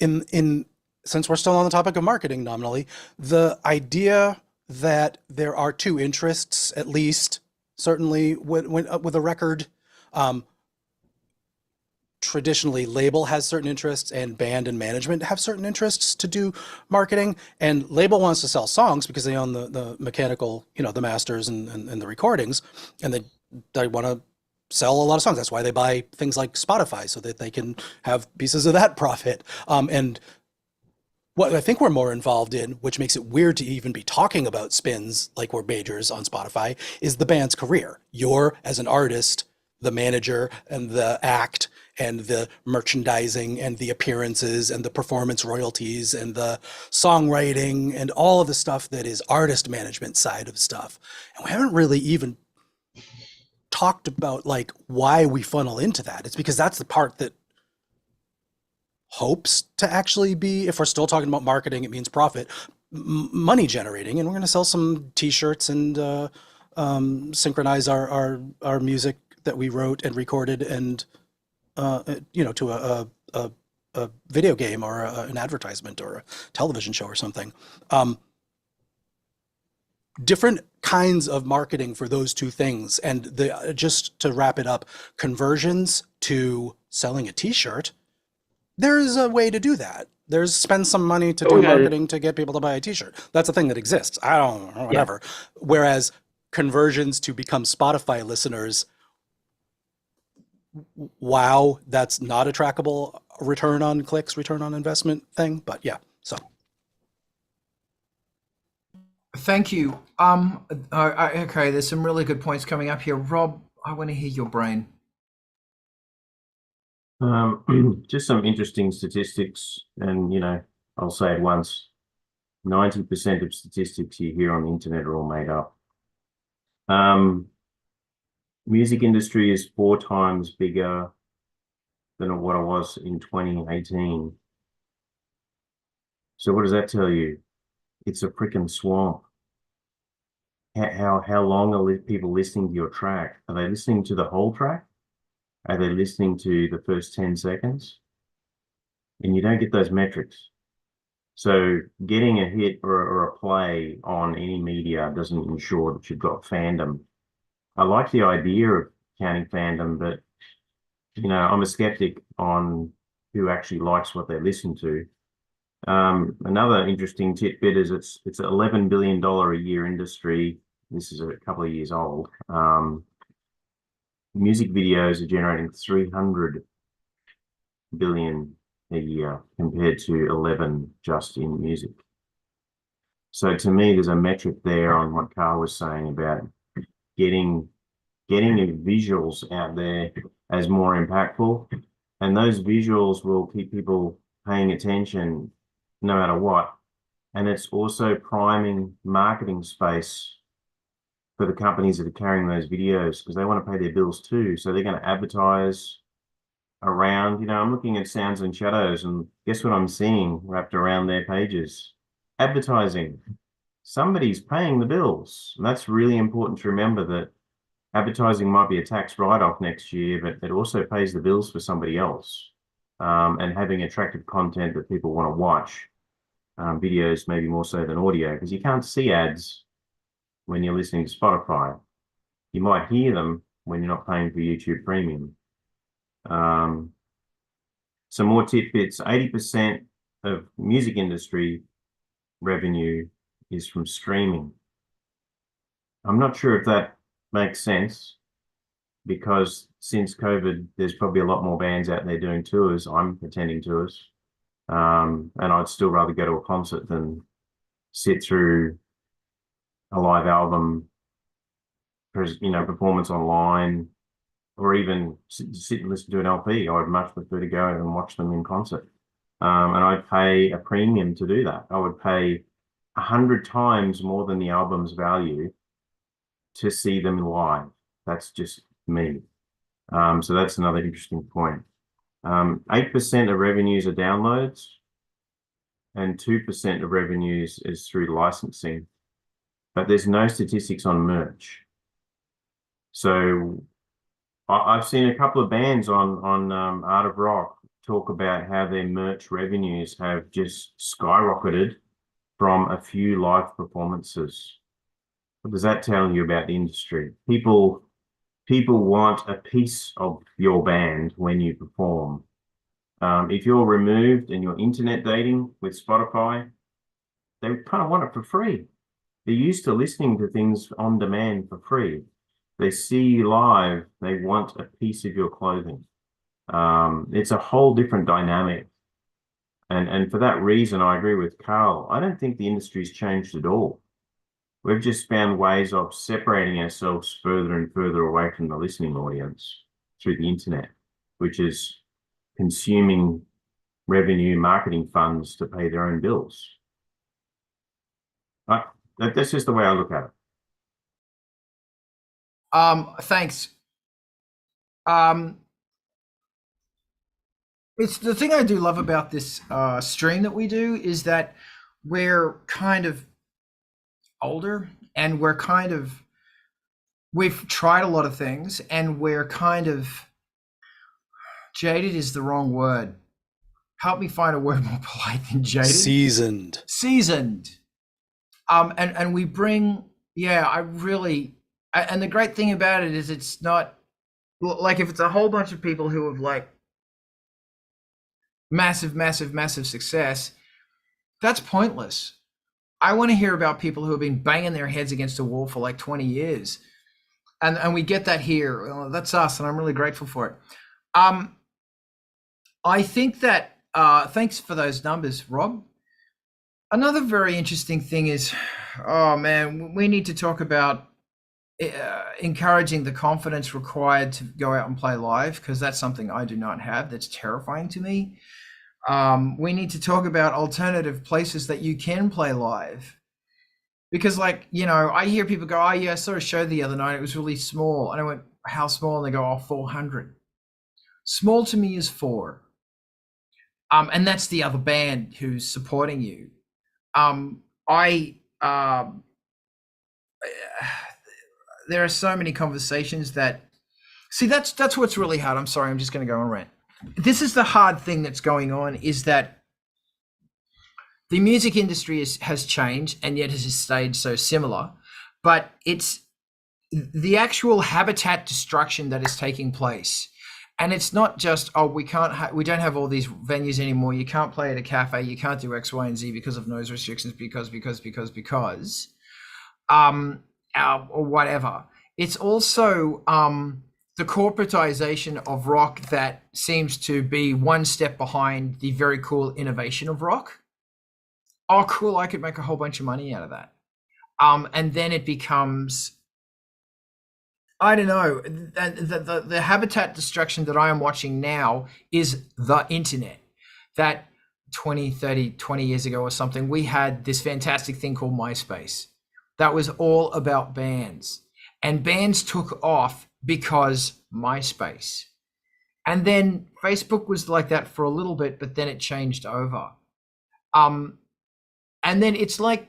in since we're still on the topic of marketing nominally, the idea that there are two interests, at least certainly with a record. Traditionally, label has certain interests and band and management have certain interests to do marketing, and label wants to sell songs because they own the mechanical, the masters and the recordings, and they want to sell a lot of songs. That's why they buy things like Spotify, so that they can have pieces of that profit. And what I think we're more involved in, which makes it weird to even be talking about spins like we're majors on Spotify, is the band's career. You're, as an artist, the manager and the act and the merchandising and the appearances and the performance royalties and the songwriting and all of the stuff that is artist management side of stuff. And we haven't really even talked about like why we funnel into that. It's because that's the part that hopes to actually be, if we're still talking about marketing, it means profit, money generating. And we're going to sell some t-shirts and synchronize our music that we wrote and recorded and to a video game or an advertisement or a television show or something. Different kinds of marketing for those two things. And just to wrap it up, conversions to selling a t-shirt, there is a way to do that. There's spend some money to do marketing to get people to buy a t-shirt. That's a thing that exists. I don't know, whatever. Yeah. Whereas conversions to become Spotify listeners, wow, that's not a trackable return on clicks, return on investment thing. But yeah, so. Thank you. Okay, there's some really good points coming up here. Rob, I want to hear your brain. Just some interesting statistics, and I'll say it once: 90% of statistics you hear on the internet are all made up. Music industry is 4 times bigger than what it was in 2018. So what does that tell you? It's a freaking swamp. How long are people listening to your track? Are they listening to the whole track? Are they listening to the first 10 seconds? And you don't get those metrics. So getting a hit or a play on any media doesn't ensure that you've got fandom. I like the idea of counting fandom, but I'm a skeptic on who actually likes what they listen to. Another interesting tidbit is it's an $11 billion a year industry. This is a couple of years old. Music videos are generating 300 billion a year compared to 11 just in music. So to me, there's a metric there on what Carl was saying about getting the visuals out there as more impactful, and those visuals will keep people paying attention no matter what. And it's also priming marketing space for the companies that are carrying those videos, because they want to pay their bills too. So they're going to advertise around, I'm looking at Sounds and Shadows, and guess what I'm seeing wrapped around their pages? Advertising. Somebody's paying the bills. And that's really important to remember, that advertising might be a tax write-off next year, but it also pays the bills for somebody else. And having attractive content that people want to watch, videos maybe more so than audio, because you can't see ads when you're listening to Spotify. You might hear them when you're not paying for YouTube Premium. Some more tidbits. 80% of music industry revenue is from streaming. I'm not sure if that makes sense, because since COVID, there's probably a lot more bands out there doing tours. I'm attending tours. And I'd still rather go to a concert than sit through a live album, performance online, or even sit and listen to an LP. I would much prefer to go and watch them in concert. And I'd pay a premium to do that. I would pay 100 times more than the album's value to see them live. That's just me. So that's another interesting point. 8% of revenues are downloads, and 2% of revenues is through licensing. But there's no statistics on merch. So I've seen a couple of bands on Art of Rock talk about how their merch revenues have just skyrocketed from a few live performances. What does that tell you about the industry? People want a piece of your band when you perform. If you're removed and you're internet dating with Spotify, they kind of want it for free. They're used to listening to things on demand for free. They see you live, they want a piece of your clothing. It's a whole different dynamic. And for that reason, I agree with Carl. I don't think the industry's changed at all. We've just found ways of separating ourselves further and further away from the listening audience through the internet, which is consuming revenue marketing funds to pay their own bills. That's just the way I look at it. Thanks. It's the thing I do love about this stream that we do is that we're kind of older, and we've tried a lot of things, and we're kind of jaded is the wrong word. Help me find a word more polite than jaded. Seasoned. And we bring, and the great thing about it is it's not like, if it's a whole bunch of people who have like massive success, that's pointless. I want to hear about people who have been banging their heads against a wall for like 20 years. And we get that here. Well, that's us, and I'm really grateful for it. I think that, thanks for those numbers, Rob. Another very interesting thing is, we need to talk about encouraging the confidence required to go out and play live, because that's something I do not have. That's terrifying to me. We need to talk about alternative places that you can play live, because I hear people go, oh yeah, I saw a show the other night, it was really small. And I went, how small? And they go, 400. Small to me is 4. And that's the other band who's supporting you. There are so many conversations that, see, that's what's really hard. I'm sorry, I'm just going to go on rant. This is the hard thing that's going on, is that the music industry has changed, and yet has stayed so similar. But it's the actual habitat destruction that is taking place. And it's not just, oh, we don't have all these venues anymore. You can't play at a cafe. You can't do X, Y, and Z because of noise restrictions, because, or whatever. It's also the corporatization of rock that seems to be one step behind the very cool innovation of rock. Oh, cool, I could make a whole bunch of money out of that. And then it becomes, I don't know, the habitat destruction that I am watching now is the internet. That 20 years ago or something, we had this fantastic thing called MySpace. That was all about bands. And bands took off because MySpace. And then Facebook was like that for a little bit, but then it changed over. And then it's like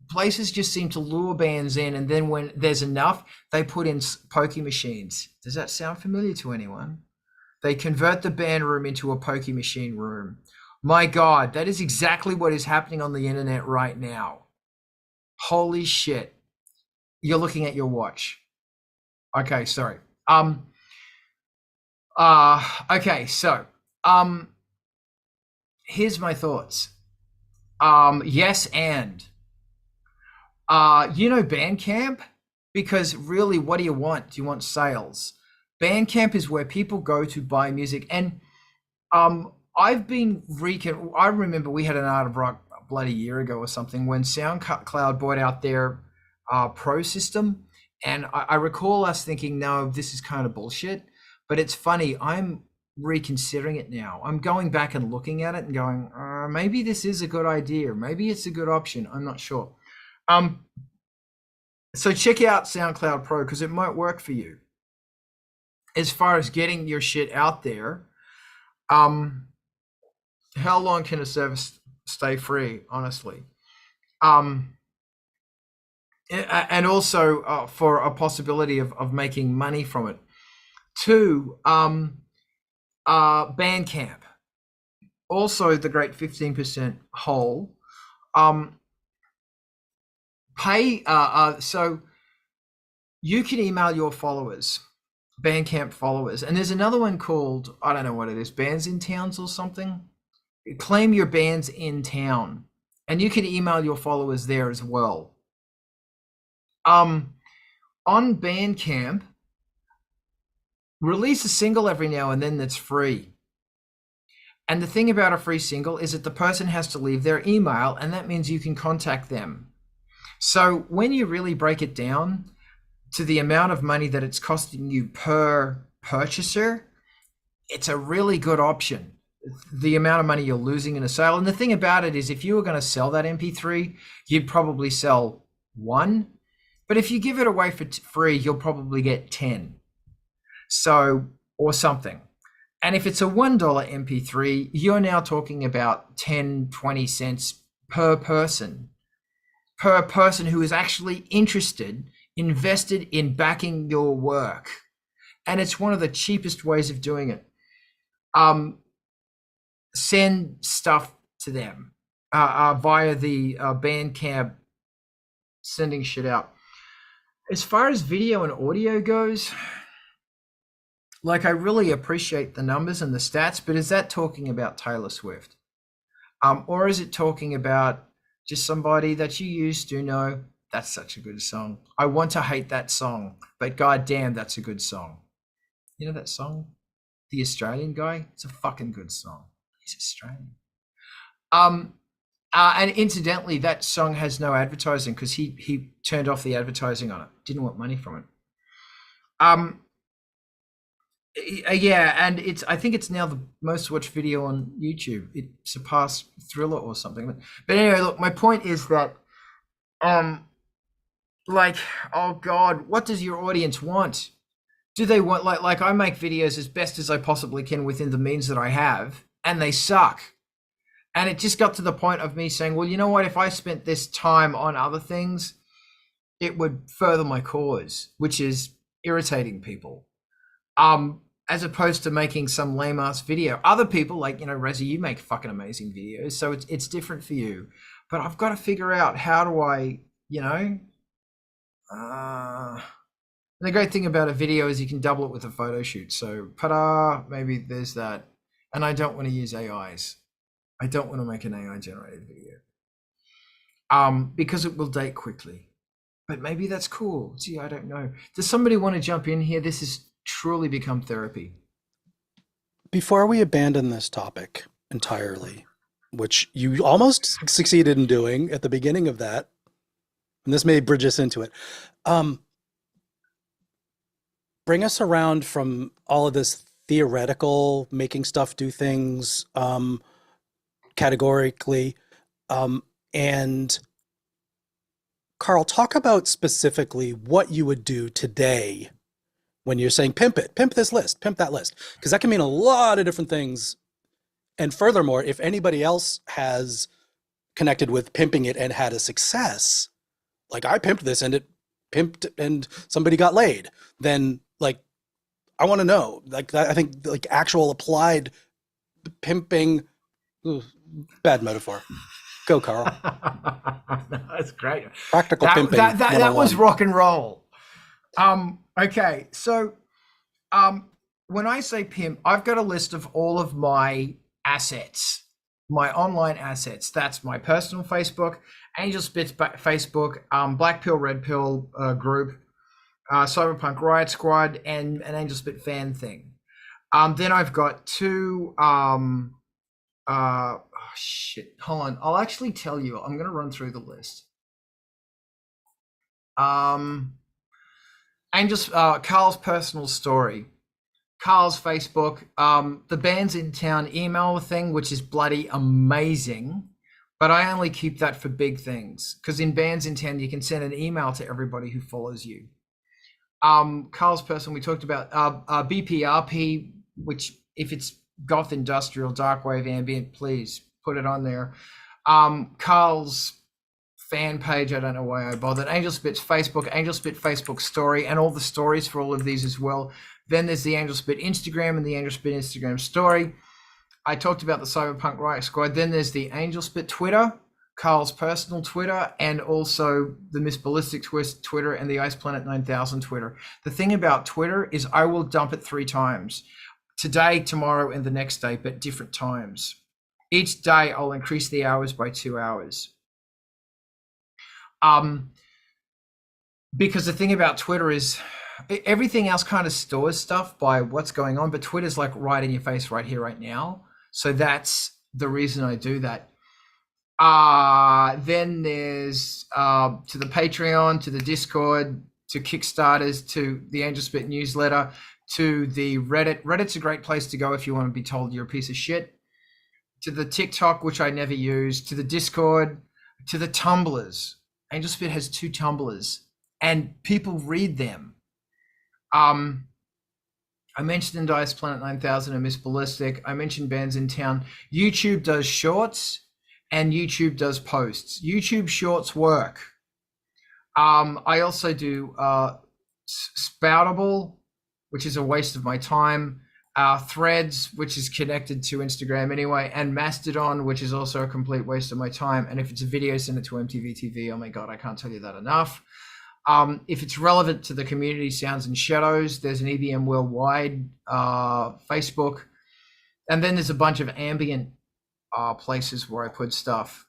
places just seem to lure bands in, and then when there's enough, they put in pokey machines. Does that sound familiar to anyone? They convert the band room into a pokey machine room. My God, that is exactly what is happening on the internet right now. Holy shit. You're looking at your watch. Okay, sorry. Okay, so here's my thoughts. Yes, and Bandcamp, because really, what do you want? Do you want sales? Bandcamp is where people go to buy music. And I've been I remember we had an Art of Rock a bloody year ago or something when SoundCloud bought out their pro system. And I recall us thinking, no, this is kind of bullshit. But it's funny, I'm reconsidering it now. I'm going back and looking at it and going, maybe this is a good idea. Maybe it's a good option. I'm not sure. So check out SoundCloud Pro because it might work for you. As far as getting your shit out there, how long can a service stay free, honestly? And also for a possibility of making money from it. 2, Bandcamp. Also the great 15% hole. Pay so you can email your followers, Bandcamp followers, and there's another one called, I don't know what it is, Bands in Towns or something. Claim your bands in town, and you can email your followers there as well. On Bandcamp, release a single every now and then that's free. And the thing about a free single is that the person has to leave their email, and that means you can contact them. So when you really break it down to the amount of money that it's costing you per purchaser, it's a really good option. The amount of money you're losing in a sale. And the thing about it is, if you were going to sell that MP3, you'd probably sell 1. But if you give it away for free, you'll probably get 10. So, or something. And if it's a $1 MP3, you're now talking about 10, 20 cents per person who is actually invested in backing your work. And it's one of the cheapest ways of doing it. Send stuff to them via the Bandcamp, sending shit out. As far as video and audio goes, like, I really appreciate the numbers and the stats, but is that talking about Taylor Swift? Or is it talking about just somebody that you used to know? That's such a good song. I want to hate that song, but goddamn, that's a good song. You know that song? The Australian guy? It's a fucking good song. He's Australian. And incidentally, that song has no advertising because he turned off the advertising on it. Didn't want money from it. Yeah, and I think it's now the most watched video on YouTube. It surpassed Thriller or something. But anyway, look, my point is that, like, oh God, what does your audience want? Do they want, like I make videos as best as I possibly can within the means that I have, and they suck. And it just got to the point of me saying, well, you know what? If I spent this time on other things, it would further my cause, which is irritating people. as opposed to making some lame ass video. Other people, like, you know, Raziel, you make fucking amazing videos, so it's different for you. But I've got to figure out, how do I, you know, the great thing about a video is you can double it with a photo shoot. So, maybe there's that. And I don't want to use AIs. I don't want to make an AI generated video. Because it will date quickly. But maybe that's cool. Gee, I don't know. Does somebody want to jump in here? This has truly become therapy. Before we abandon this topic entirely, which you almost succeeded in doing at the beginning of that, and this may bridge us into it, bring us around from all of this theoretical, making stuff do things categorically, and Carl, talk about specifically what you would do today when you're saying pimp it, pimp this list, pimp that list, because that can mean a lot of different things. And furthermore, if anybody else has connected with pimping it and had a success, like I pimped this and it pimped and somebody got laid, then like, I want to know, like, I think like actual applied pimping, bad metaphor. Go, Carl. That's great. Practical pimping. That was rock and roll. Okay, so when I say pimp, I've got a list of all of my assets, my online assets. That's my personal Facebook, Angelspit's Facebook, Black Pill, Red Pill group, Cyberpunk Riot Squad, and an Angelspit fan thing. Then I've got two. Oh shit! Hold on. I'll actually tell you. I'm going to run through the list. Carl's personal story, Carl's Facebook, the Bands in Town email thing, which is bloody amazing, but I only keep that for big things, because in Bands in Town you can send an email to everybody who follows you. Carl's person, we talked about BPRP, which if it's goth industrial, dark wave ambient, please put it on there. Carl's fan page, I don't know why I bothered. Angelspit's Facebook, Angelspit Facebook story, and all the stories for all of these as well. Then there's the Angelspit Instagram and the Angelspit Instagram story. I talked about the Cyberpunk Riot Squad. Then there's the Angelspit Twitter, Carl's personal Twitter, and also the Miss Ballistic Twitter and the Ice Planet 9000 Twitter. The thing about Twitter is I will dump it 3 times. Today, tomorrow, and the next day, but different times. Each day I'll increase the hours by 2 hours. Because the thing about Twitter is everything else kind of stores stuff by what's going on, but Twitter's like right in your face right here, right now. So that's the reason I do that. Then there's to the Patreon, to the Discord, to Kickstarters, to the Angelspit newsletter, to the Reddit. Reddit's a great place to go if you want to be told you're a piece of shit. To the TikTok, which I never use, to the Discord, to the Tumblrs. Angelspit has 2 Tumblrs, and people read them. I mentioned Ice Planet 9000 and Miss Ballistic. I mentioned Bands in Town. YouTube does shorts, and YouTube does posts. YouTube shorts work. I also do Spoutable, which is a waste of my time. Threads, which is connected to Instagram anyway, and Mastodon, which is also a complete waste of my time. And if it's a video, send it to MTV TV. Oh my God, I can't tell you that enough. If it's relevant to the community, Sounds and Shadows, there's an EBM Worldwide Facebook. And then there's a bunch of ambient places where I put stuff.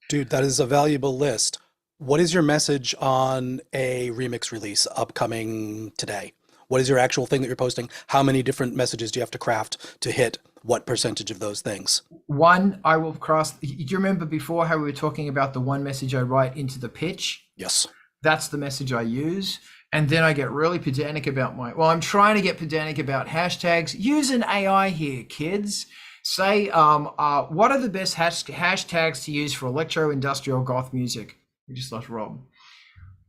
Dude, that is a valuable list. What is your message on a remix release upcoming today? What is your actual thing that you're posting? How many different messages do you have to craft to hit what percentage of those things? One, I will cross. Do you remember before how we were talking about the one message I write into the pitch? Yes. That's the message I use. And then I get really pedantic about I'm trying to get pedantic about hashtags. Use an AI here, kids. Say, what are the best hashtags to use for electro industrial goth music? We just lost Rob.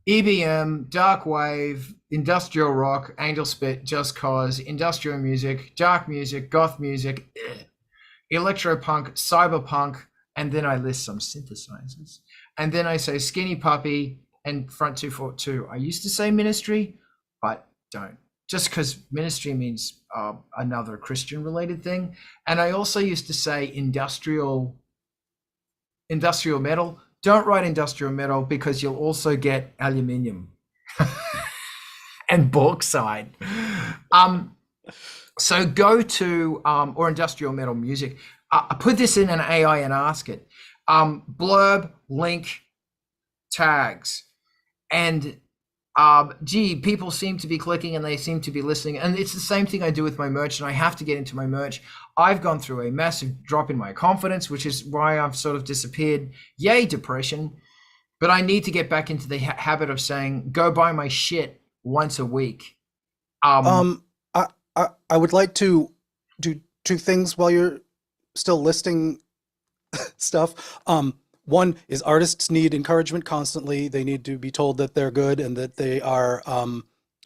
EBM, dark wave, industrial rock, Angelspit, Just Cause, industrial music, dark music, goth music, electropunk, cyberpunk, and then I list some synthesizers. And then I say Skinny Puppy and Front 242. I used to say Ministry, but don't. just because ministry means another Christian related thing. And I also used to say industrial metal. Don't write industrial metal because you'll also get aluminium and bauxite. So go to, or industrial metal music. Put this in an AI and ask it. Blurb, link, tags. And gee, people seem to be clicking and they seem to be listening. And it's the same thing I do with my merch, and I have to get into my merch. I've gone through a massive drop in my confidence, which is why I've sort of disappeared. Yay, depression. But I need to get back into the habit of saying, go buy my shit once a week. I would like to do two things while you're still listing stuff. One is artists need encouragement constantly. They need to be told that they're good and that they are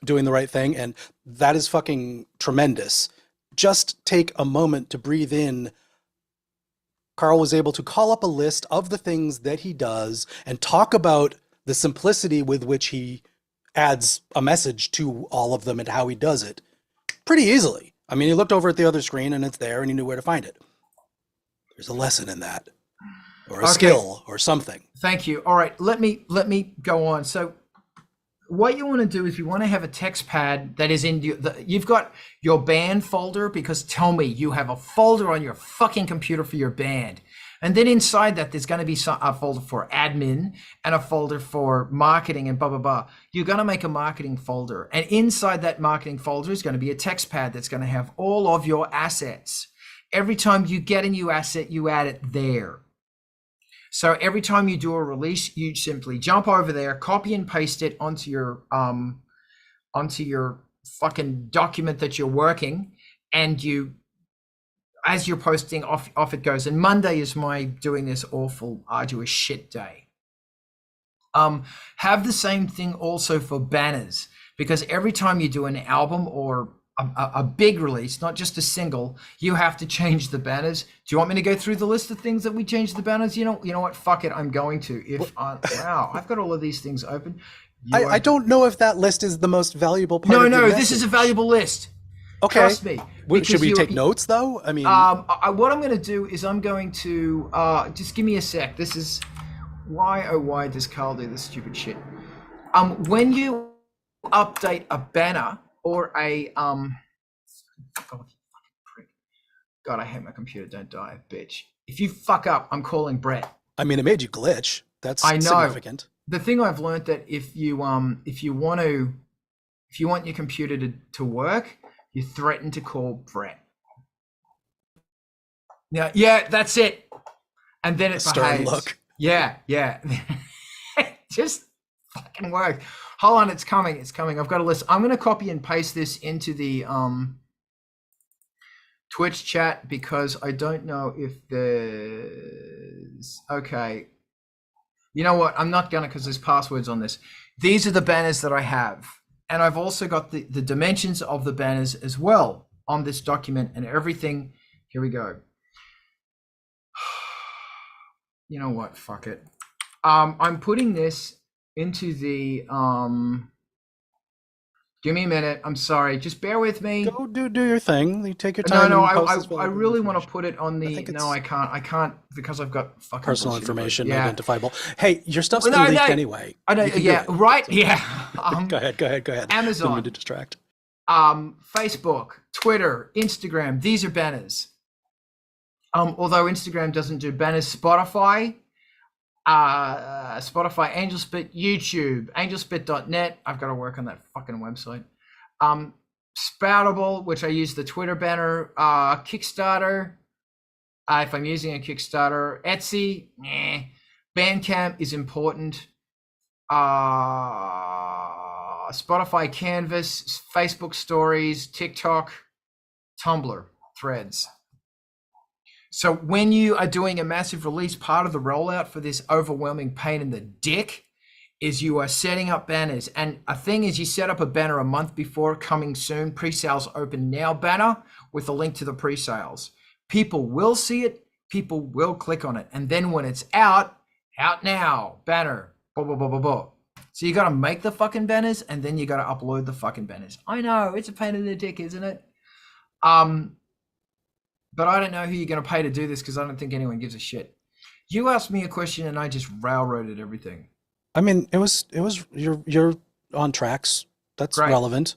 doing the right thing. And that is fucking tremendous. Just take a moment to breathe in. Carl was able to call up a list of the things that he does and talk about the simplicity with which he adds a message to all of them and how he does it pretty easily. I mean, he looked over at the other screen and it's there and he knew where to find it. There's a lesson in that, or a skill or something. Thank you. All right, let me go on. So what you want to do is you want to have a text pad that is in you've got your band folder, because tell me you have a folder on your fucking computer for your band. And then inside that, there's going to be a folder for admin and a folder for marketing and blah, blah, blah. You're going to make a marketing folder. And inside that marketing folder is going to be a text pad that's going to have all of your assets. Every time you get a new asset, you add it there. So every time you do a release, you simply jump over there, copy and paste it onto your fucking document that you're working, and you, as you're posting, off it goes. And Monday is my doing this awful, arduous shit day. Have the same thing also for banners, because every time you do an album or a big release, not just a single, you have to change the banners. Do you want me to go through the list of things that we changed the banners? You know what? Fuck it. I'm going to. Wow, I've got all of these things open. I don't know if that list is the most valuable part. No, this is a valuable list. Okay. Trust me. Should we take notes though? I mean, what I'm going to do is I'm going to just give me a sec. This is why does Carl do this stupid shit? When you update a banner or a God, I hate my computer. Don't die, bitch. If you fuck up, I'm calling Brett. I mean, it made you glitch. That's significant. The thing I've learned that if you want your computer to work, you threaten to call Brett. Yeah, that's it. And then it Stern behaves. look. Yeah. Just fucking work. Hold on, it's coming. I've got a list. I'm going to copy and paste this into the Twitch chat, because I don't know if there's... Okay. You know what? I'm not going to, because there's passwords on this. These are the banners that I have. And I've also got the dimensions of the banners as well on this document and everything. Here we go. You know what? Fuck it. I'm putting this into the give me a minute. I'm sorry. Just bear with me. Go do your thing. You take your time. I really want to put it on the. No, I can't because I've got fucking personal information identifiable. Hey, your stuff's been leaked anyway. I know. Yeah. Right. Yeah. Go ahead. Amazon. Don't mean to distract. Facebook, Twitter, Instagram. These are banners. Although Instagram doesn't do banners, Spotify, Angelspit, YouTube, Angelspit.net. I've got to work on that fucking website. Spoutable, which I use the Twitter banner. Kickstarter, if I'm using a Kickstarter. Etsy, Bandcamp is important. Spotify Canvas, Facebook Stories, TikTok, Tumblr, Threads. So when you are doing a massive release, part of the rollout for this overwhelming pain in the dick is you are setting up banners. And a thing is, you set up a banner a month before, coming soon, pre-sales open now banner with a link to the pre-sales. People will see it. People will click on it. And then when it's out now, banner, blah, blah, blah, blah, blah. So you got to make the fucking banners and then you got to upload the fucking banners. I know it's a pain in the dick, isn't it? But I don't know who you're going to pay to do this because I don't think anyone gives a shit. You asked me a question and I just railroaded everything. I mean, it was you're on tracks. That's Great. relevant.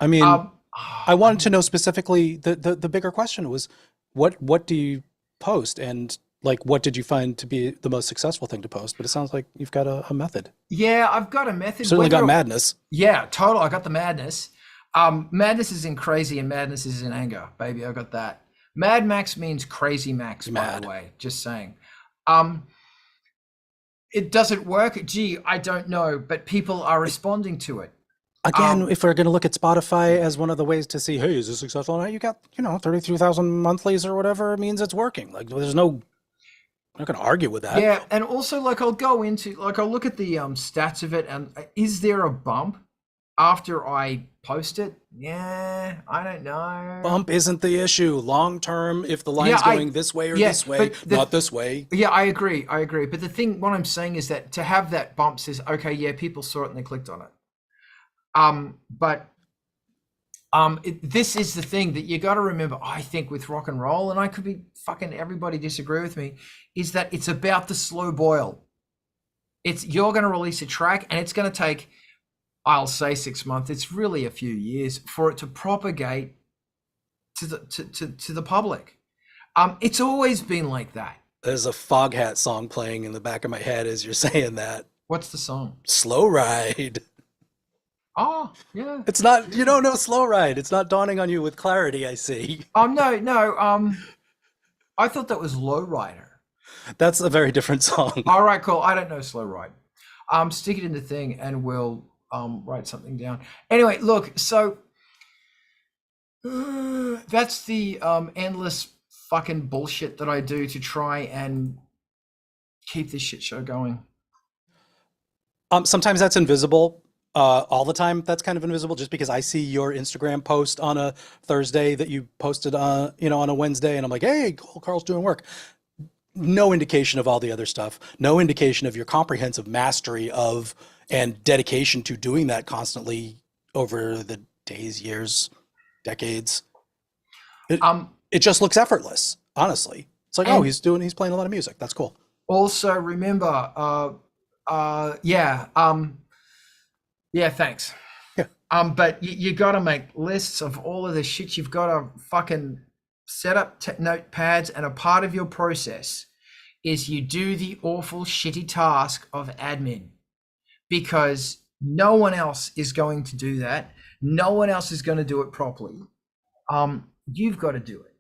I mean, I wanted to know specifically the bigger question was what do you post, and like what did you find to be the most successful thing to post? But it sounds like you've got a method. Yeah, I've got a method. Certainly got madness. Yeah, total. I got the madness. Madness is in crazy and madness is in anger, baby. I got that. Mad Max means crazy Max, by the way. Just saying. It doesn't work. Gee, I don't know, but people are responding to it. Again, if we're going to look at Spotify as one of the ways to see, hey, is this successful? Now you got, 33,000 monthlies or whatever. It means it's working. Like I'm not going to argue with that. Yeah, and also like I'll go into I'll look at the stats of it, and is there a bump after I post it? Yeah, I don't know. Bump isn't the issue. Long term, if the line's going this way or this way, not this way. Yeah, I agree. But what I'm saying is that to have that bump says, okay, yeah, people saw it and they clicked on it. This is the thing that you got to remember, I think, with rock and roll, and I could be fucking everybody disagree with me, is that it's about the slow boil. You're going to release a track and it's going to take, I'll say 6 months. It's really a few years for it to propagate to the public. It's always been like that. There's a Foghat song playing in the back of my head as you're saying that. What's the song? Slow Ride. Oh, yeah. It's not, you don't know Slow Ride. It's not dawning on you with clarity, I see. No. I thought that was Low Rider. That's a very different song. All right, cool. I don't know Slow Ride. Stick it in the thing and we'll write something down. Anyway, look, so that's the endless fucking bullshit that I do to try and keep this shit show going. Sometimes that's invisible. All the time that's kind of invisible, just because I see your Instagram post on a Thursday that you posted on a Wednesday, and I'm like, hey, Carl's doing work. No indication of all the other stuff. No indication of your comprehensive mastery of and dedication to doing that constantly over the days, years, decades. It just looks effortless, honestly. It's like, oh, he's playing a lot of music. That's cool. Also, remember, yeah, thanks. Yeah. But you got to make lists of all of the shit. You've got to fucking set up notepads, and a part of your process is you do the awful, shitty task of admin, because no one else is going to do that. No one else is going to do it properly. You've got to do it,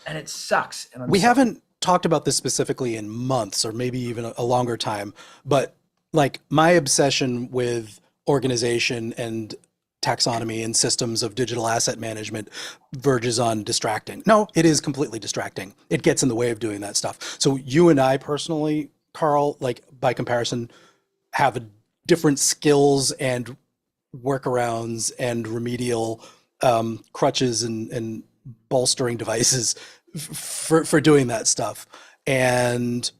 and it sucks. And we haven't talked about this specifically in months, or maybe even a longer time, but like my obsession with organization and taxonomy and systems of digital asset management verges on distracting. No, it is completely distracting. It gets in the way of doing that stuff. So you and I personally, Carl, like by comparison, have different skills and workarounds and remedial crutches and bolstering devices for doing that stuff. And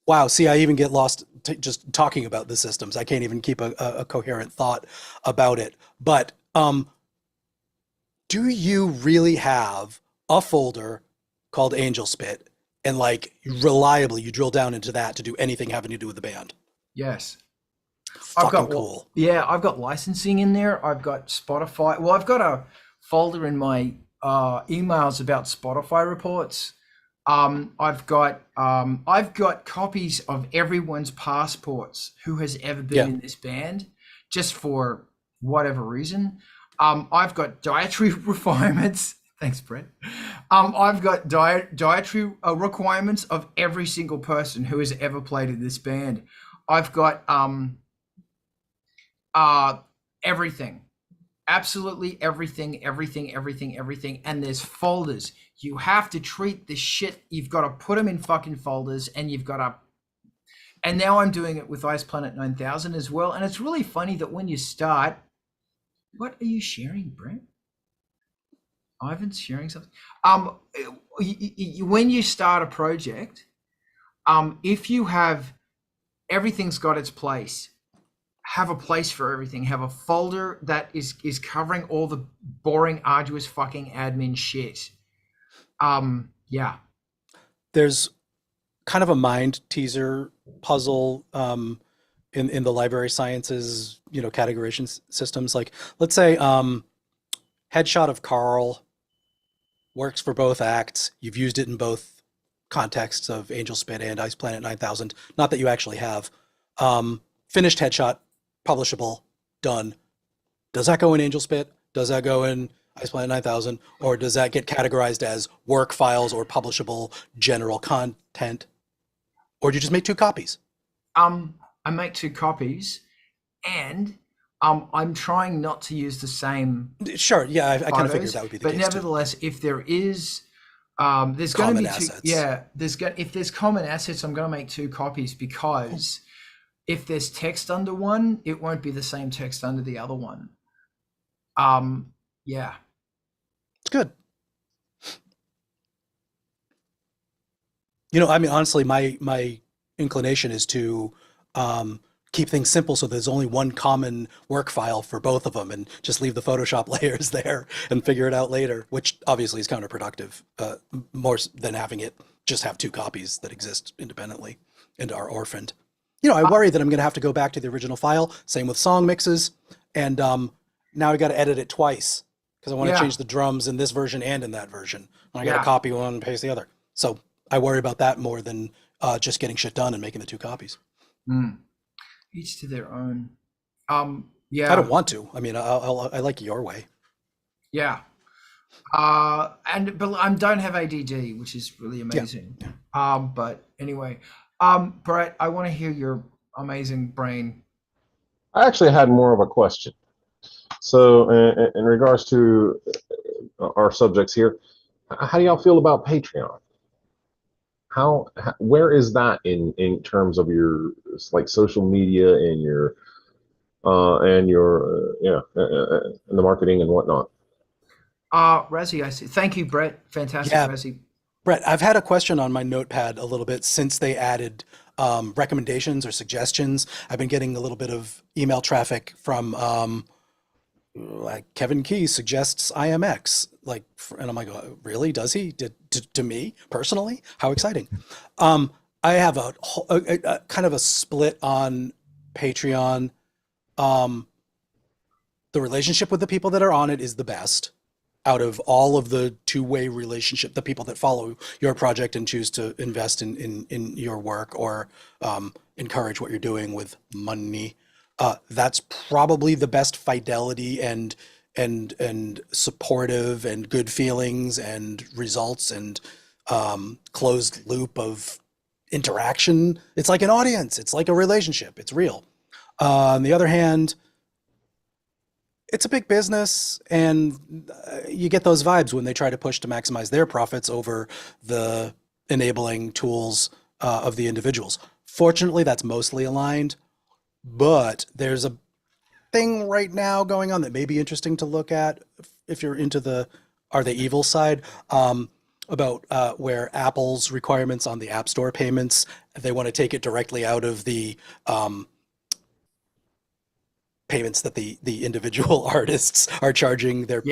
wow, see, I even get lost just talking about the systems. I can't even keep a coherent thought about it. But do you really have a folder called Angelspit, and like reliably you drill down into that to do anything having to do with the band? Yes. Fucking cool. Yeah, I've got licensing in there. I've got Spotify. Well, I've got a folder in my emails about Spotify reports. I've got copies of everyone's passports who has ever been in this band, just for whatever reason. I've got dietary requirements. Thanks, Brett. I've got dietary requirements of every single person who has ever played in this band. I've got everything. Absolutely everything. And there's folders. You have to treat this shit. You've got to put them in fucking folders, and you've got to. And now I'm doing it with Ice Planet 9000 as well. And it's really funny that when you start, what are you sharing, Brent? Ivan's sharing something. When you start a project, if you have everything's got its place, have a place for everything. Have a folder that is covering all the boring, arduous fucking admin shit. Yeah. There's kind of a mind teaser puzzle in the library sciences, categorization systems. Like, let's say headshot of Carl works for both acts. You've used it in both contexts of Angelspit and Ice Planet 9000. Not that you actually have. Finished headshot, publishable, done. Does that go in Angelspit? Does that go in Ice Planet 9000? Or does that get categorized as work files or publishable general content? Or do you just make 2 copies? I make 2 copies, and I'm trying not to use the same. Sure, yeah, I kind of figured that would be the case. But nevertheless, too. If there is, there's going to be 2. Assets. Yeah, if there's common assets, I'm going to make 2 copies, because if there's text under one, it won't be the same text under the other one. Yeah, it's good. I mean, honestly, my inclination is to keep things simple, so there's only one common work file for both of them, and just leave the Photoshop layers there and figure it out later, which obviously is counterproductive, more than having it just have 2 copies that exist independently and are orphaned. I worry that I'm going to have to go back to the original file. Same with song mixes, and now I got to edit it twice because I want to change the drums in this version and in that version. And I got to copy one and paste the other. So I worry about that more than just getting shit done and making the 2 copies. Each to their own. Yeah. I don't want to. I mean, I like your way. Yeah. But I don't have ADD, which is really amazing. Yeah. But anyway, Brett, I want to hear your amazing brain. I actually had more of a question. So, in regards to our subjects here, how do y'all feel about Patreon? Where is that in terms of your like social media and your and the marketing and whatnot? Razi, I see. Thank you, Brett. Fantastic, Razi. Brett, I've had a question on my notepad a little bit since they added recommendations or suggestions. I've been getting a little bit of email traffic from like Kevin Key suggests IMX, and I'm like, oh, really? Does he? To me personally? How exciting! I have a kind of a split on Patreon. The relationship with the people that are on it is the best out of all of the 2-way relationship. The people that follow your project and choose to invest in your work or encourage what you're doing with money. That's probably the best fidelity and supportive and good feelings and results and closed loop of interaction. It's like an audience. It's like a relationship. It's real. On the other hand, it's a big business, and you get those vibes when they try to push to maximize their profits over the enabling tools of the individuals. Fortunately, that's mostly aligned. But there's a thing right now going on that may be interesting to look at if you're into the Are They Evil side, about where Apple's requirements on the App Store payments, they want to take it directly out of the payments that the individual artists are charging their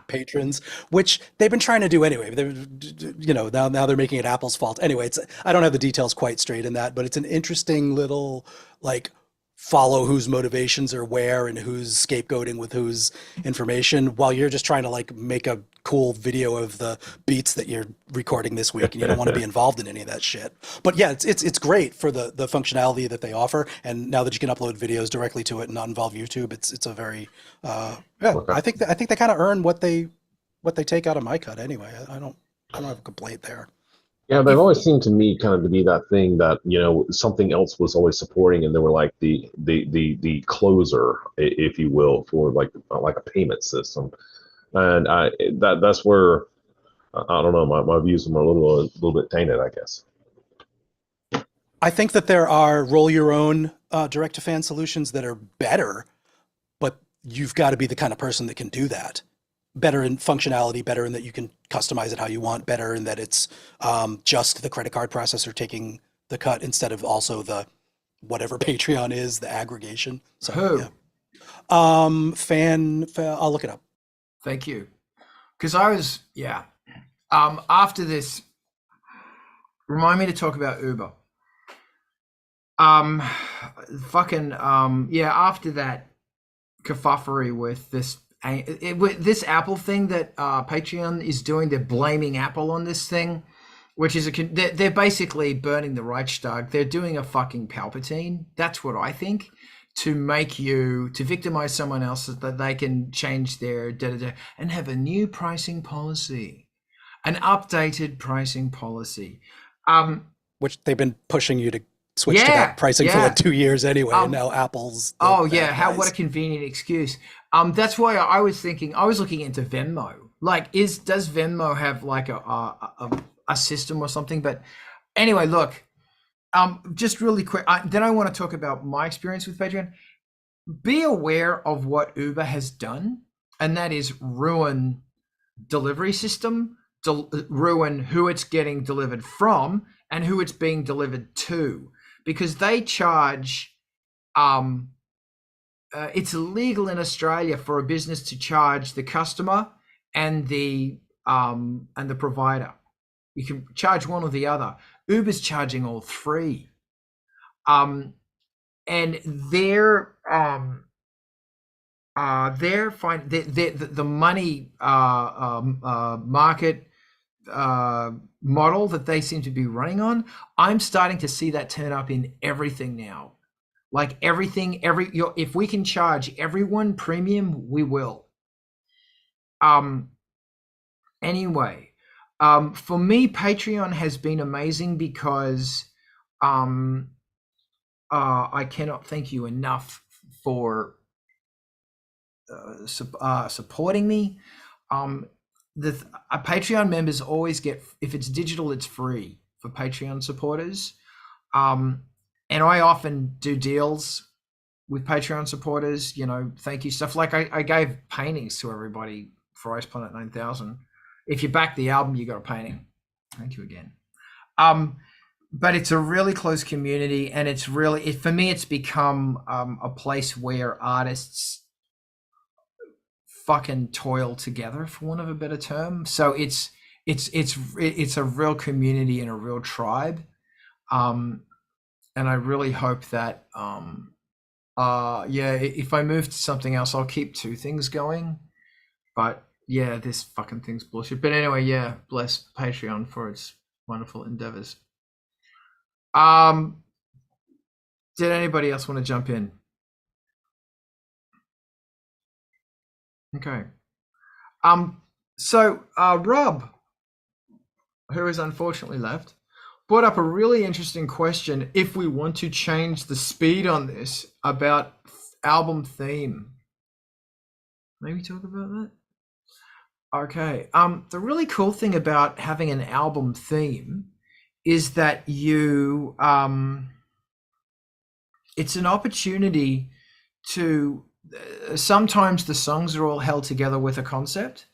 patrons, which they've been trying to do anyway. Now they're making it Apple's fault. Anyway, I don't have the details quite straight in that, but it's an interesting little follow whose motivations are where and who's scapegoating with whose information while you're just trying to make a cool video of the beats that you're recording this week and you don't want to be involved in any of that shit. But yeah, it's great for the functionality that they offer, and now that you can upload videos directly to it and not involve YouTube, it's a very okay. I think they kind of earn what they take out of my cut anyway. I don't have a complaint there. Yeah, they've always seemed to me kind of to be that thing that, something else was always supporting, and they were like the closer, if you will, for like a payment system. And that's where I don't know, my views are a little bit tainted, I guess. I think that there are roll your own direct to fan solutions that are better, but you've got to be the kind of person that can do that. Better in functionality, better in that you can customize it how you want, better in that it's just the credit card processor taking the cut instead of also the whatever Patreon is, the aggregation. So Who? yeah. I'll look it up. Thank you. Because I was, after this, remind me to talk about Uber. After that kerfuffle with this Apple thing that Patreon is doing, they're blaming Apple on this thing, which is they're basically burning the Reichstag. They're doing a fucking Palpatine. That's what I think. To victimize someone else so that they can change their and have a new pricing policy, an updated pricing policy. Which they've been pushing you to switch to that pricing for like 2 years anyway, and now Apple's what a convenient excuse. That's why I was looking into Venmo. Like, does Venmo have like a system or something? But anyway, look, just really quick, then I want to talk about my experience with Patreon. Be aware of what Uber has done, and that is ruin delivery system, ruin who it's getting delivered from and who it's being delivered to, because they charge, it's illegal in Australia for a business to charge the customer and the provider. You can charge one or the other. Uber's charging all three. And the money market model that they seem to be running on, I'm starting to see that turn up in everything now. Like everything, if we can charge everyone premium, we will. Anyway, for me, Patreon has been amazing because I cannot thank you enough for supporting me. Patreon members always get, if it's digital, it's free for Patreon supporters. And I often do deals with Patreon supporters, thank you stuff. Like I gave paintings to everybody for Ice Planet 9000. If you back the album, you got a painting. Thank you again. But it's a really close community, and it's really, for me, it's become a place where artists fucking toil together, for want of a better term. So it's a real community and a real tribe. And I really hope that, if I move to something else, I'll keep two things going. But yeah, this fucking thing's bullshit. But anyway, bless Patreon for its wonderful endeavors. Did anybody else want to jump in? Okay. So Rob, who has unfortunately left, brought up a really interesting question. If we want to change the speed on this about album theme, maybe talk about that. Okay. The really cool thing about having an album theme is that you, it's an opportunity to, sometimes the songs are all held together with a concept.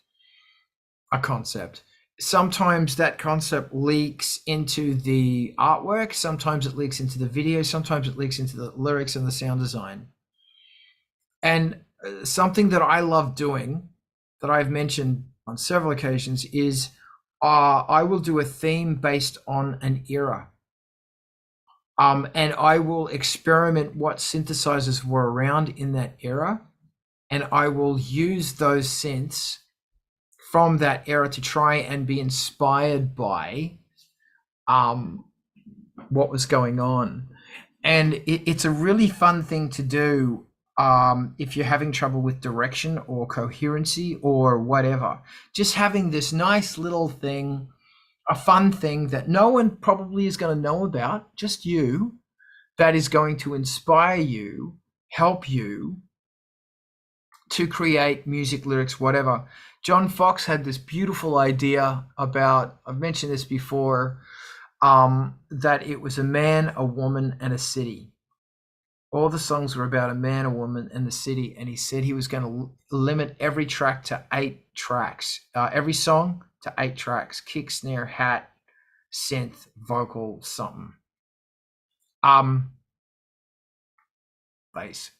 Sometimes that concept leaks into the artwork. Sometimes it leaks into the video. Sometimes it leaks into the lyrics and the sound design. And something that I love doing, that I've mentioned on several occasions, is I will do a theme based on an era. And I will experiment what synthesizers were around in that era, and I will use those synths from that era to try and be inspired by what was going on. And it's a really fun thing to do if you're having trouble with direction or coherency or whatever. Just having this nice little thing, a fun thing that no one probably is going to know about, just you, that is going to inspire you, help you to create music, lyrics, whatever. John Fox had this beautiful idea about, I've mentioned this before, that it was a man, a woman, and a city. All the songs were about a man, a woman, and the city, and he said he was going to limit every track to 8 tracks, every song to 8 tracks: kick, snare, hat, synth, vocal, something. bass,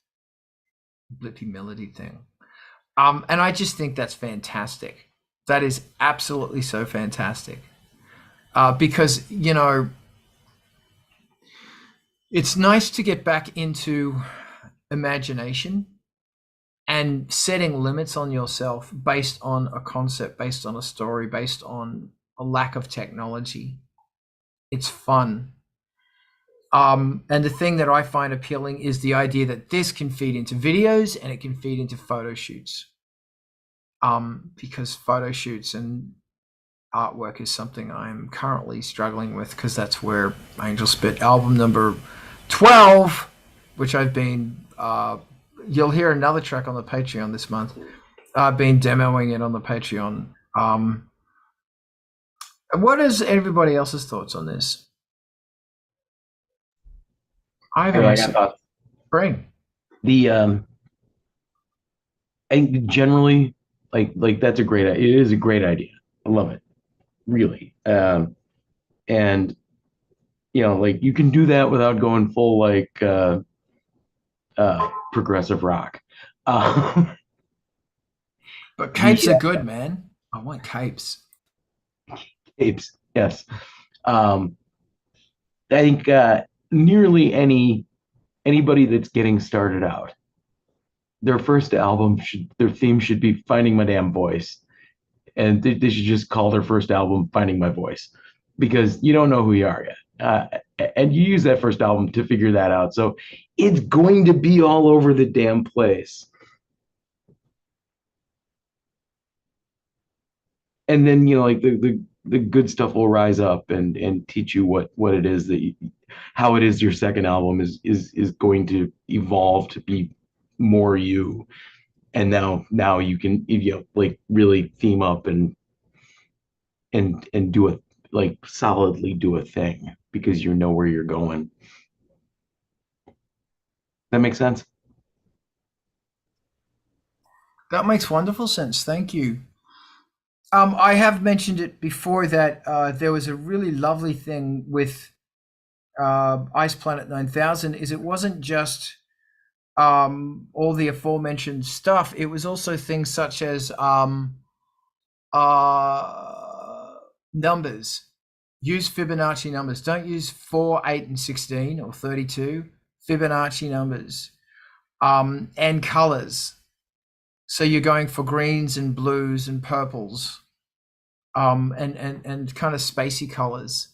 blippy melody thing. And I just think that's fantastic. That is absolutely so fantastic. Because, it's nice to get back into imagination and setting limits on yourself based on a concept, based on a story, based on a lack of technology. It's fun. And the thing that I find appealing is the idea that this can feed into videos and it can feed into photo shoots. Because photo shoots and artwork is something I'm currently struggling with, because that's where Angelspit album number 12, which I've been, you'll hear another track on the Patreon this month. I've been demoing it on the Patreon. What is everybody else's thoughts on this? I got thoughts. Brain. I think generally, like that's a great. It is a great idea. I love it, really. And like you can do that without going full progressive rock. But capes are good, man. I want capes. Capes, yes. I think nearly anybody that's getting started out, their first album their theme should be finding my damn voice, and they should just call their first album "Finding My Voice," because you don't know who you are yet, and you use that first album to figure that out. So it's going to be all over the damn place, and then like the good stuff will rise up and teach you what it is that how it is your second album is going to evolve to be more you, and now you can like really theme up and do a like solidly do a thing because you know where you're going. That makes sense? That makes wonderful sense. Thank you. I have mentioned it before that there was a really lovely thing with Ice Planet 9000 is it wasn't just all the aforementioned stuff. It was also things such as numbers. Use Fibonacci numbers. Don't use 4, 8, and 16 or 32. Fibonacci numbers. And colors. So you're going for greens and blues and purples, and kind of spacey colors.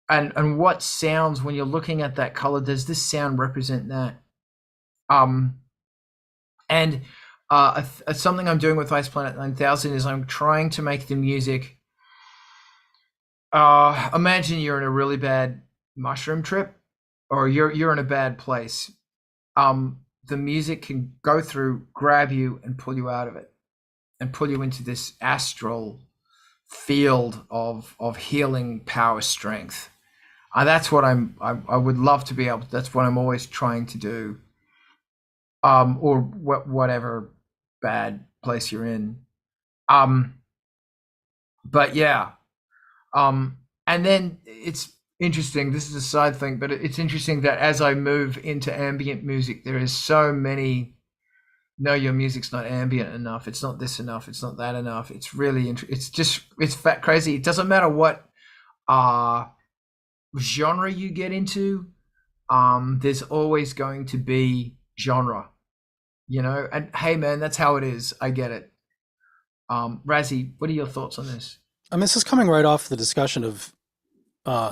And what sounds, when you're looking at that color, does this sound represent that? Something I'm doing with Ice Planet 9000 is I'm trying to make the music. Imagine you're in a really bad mushroom trip, or you're in a bad place. The music can go through, grab you, and pull you out of it, and pull you into this astral field of healing power, strength. That's what I would love to be able. That's what I'm always trying to do. Or whatever bad place you're in. But yeah. And then it's interesting, this is a side thing, but it's interesting that as I move into ambient music, there is so many, no, your music's not ambient enough, it's not this enough, it's not that enough. It's really it's fat crazy. It doesn't matter what genre you get into, there's always going to be genre, and hey man, that's how it is. I get it. Razi, what are your thoughts on this? This is coming right off the discussion of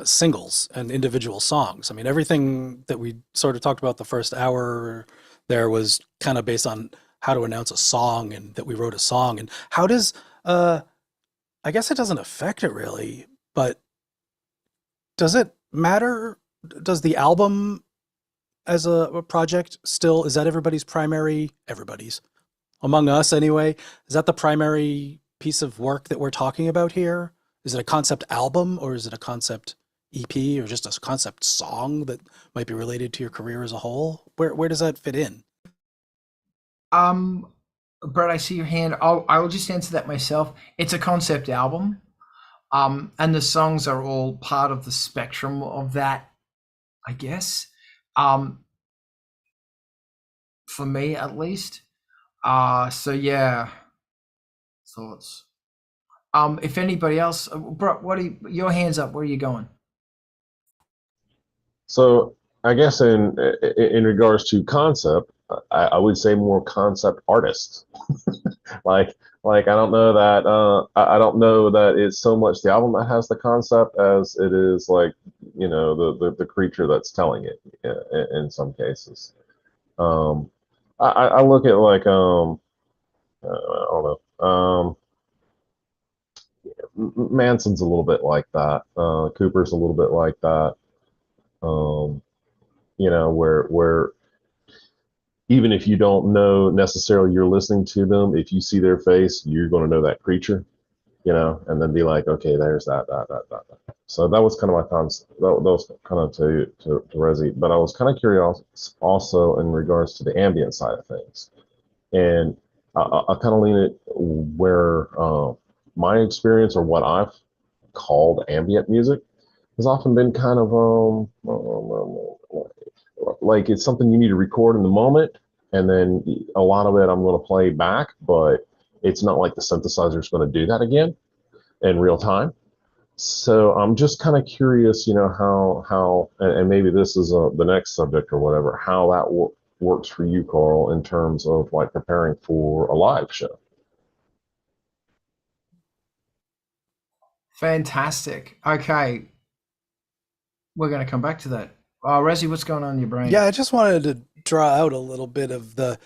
singles and individual songs. I mean, everything that we sort of talked about the first hour there was kind of based on how to announce a song and that we wrote a song. And how does, I guess it doesn't affect it really, but does it matter? Does the album as a project still, is that everybody's, among us anyway, is that the primary piece of work that we're talking about here? Is it a concept album, or is it a concept EP, or just a concept song that might be related to your career as a whole? Where does that fit in? Brett, I see your hand. I will just answer that myself. It's a concept album, and the songs are all part of the spectrum of that, I guess. for me at least. So yeah, thoughts. If anybody else, bro, your hands up? Where are you going? So I guess in regards to concept, I would say more concept artists. like I don't know that I don't know that it's so much the album that has the concept as it is like the creature that's telling it in some cases. I look at like I don't know. Manson's a little bit like that. Cooper's a little bit like that. Um, where even if you don't know necessarily you're listening to them, if you see their face, you're going to know that creature, and then be like, okay, there's that. So that was kind of my concept. That was kind of to Resi, but I was kind of curious also in regards to the ambient side of things, and I kind of lean it where my experience or what I've called ambient music has often been kind of like it's something you need to record in the moment, and then a lot of it I'm going to play back, but it's not like the synthesizer is going to do that again in real time. So I'm just kind of curious, how, and maybe this is the next subject or whatever, how that works for you, Carl, in terms of like preparing for a live show. Fantastic. Okay, we're going to come back to that. Resi, what's going on in your brain? Yeah, I just wanted to draw out a little bit of the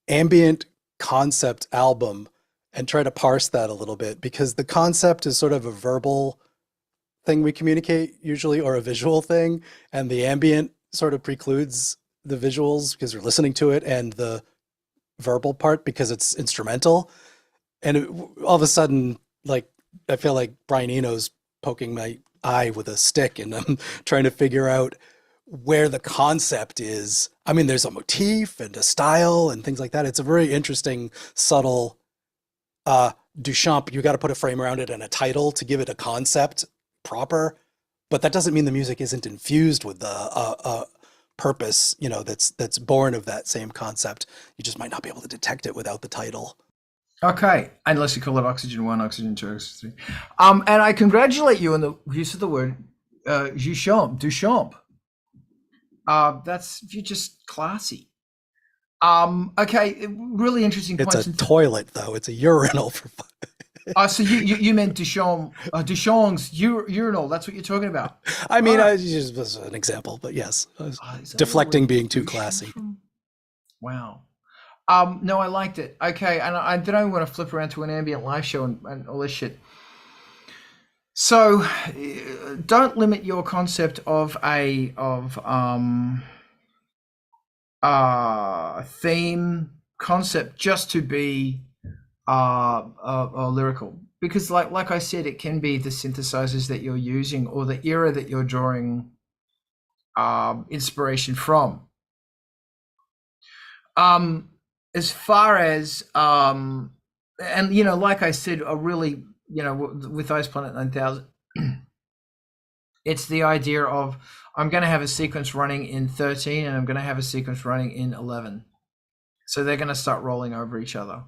ambient concept album and try to parse that a little bit, because the concept is sort of a verbal thing we communicate usually, or a visual thing, and the ambient sort of precludes the visuals because you're listening to it, and the verbal part because it's instrumental. And all of a sudden, like, I feel like Brian Eno's poking my eye with a stick, and I'm trying to figure out where the concept is. I mean, there's a motif and a style and things like that. It's a very interesting, subtle Duchamp. You got to put a frame around it and a title to give it a concept proper, but that doesn't mean the music isn't infused with the purpose, that's born of that same concept. You just might not be able to detect it without the title. Okay, unless you call it Oxygen 1, Oxygen 2, Oxygen 3. And I congratulate you on the use of the word Duchamp. You're just classy. Okay, really interesting points. It's a toilet, though. It's a urinal for fun. So you meant Duchamp's urinal. That's what you're talking about. I mean, I just was an example, but yes, deflecting being too classy. Wow. No, I liked it. Okay, and I don't want to flip around to an ambient live show and all this shit. So, don't limit your concept of a theme concept just to be lyrical, because like I said, it can be the synthesizers that you're using or the era that you're drawing inspiration from. As far as and like I said, a really with Ice Planet 9000, it's the idea of I'm going to have a sequence running in 13 and I'm going to have a sequence running in 11, so they're going to start rolling over each other.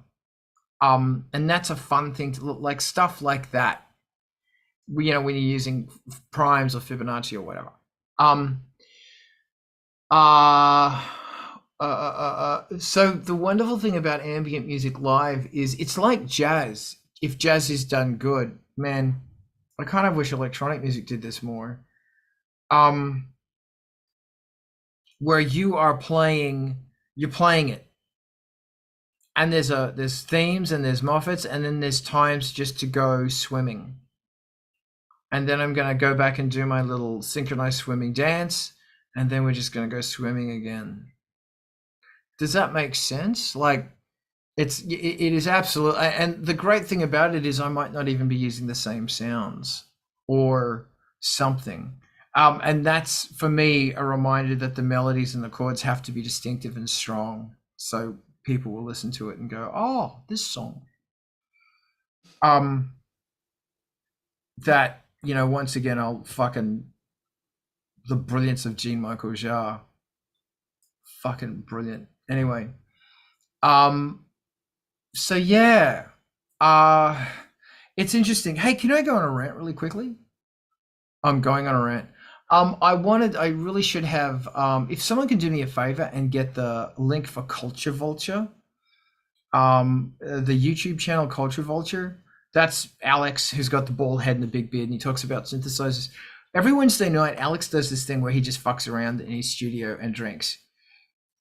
And that's a fun thing to look like, stuff like that. When you're using primes or Fibonacci or whatever. So the wonderful thing about ambient music live is it's like jazz. If jazz is done good, man, I kind of wish electronic music did this more. Where you're playing it. And there's themes and there's moffats, and then there's times just to go swimming. And then I'm going to go back and do my little synchronized swimming dance, and then we're just going to go swimming again. Does that make sense? Like, it is absolute. And the great thing about it is I might not even be using the same sounds or something. And that's, for me, a reminder that the melodies and the chords have to be distinctive and strong. So people will listen to it and go, oh, this song. That, once again, the brilliance of Jean-Michel Jarre. Fucking brilliant. Anyway, so yeah, it's interesting. Hey, can I go on a rant really quickly? I'm going on a rant. I really should have, if someone can do me a favor and get the link for Culture Vulture, the YouTube channel Culture Vulture. That's Alex, who's got the bald head and the big beard, and he talks about synthesizers. Every Wednesday night, Alex does this thing where he just fucks around in his studio and drinks,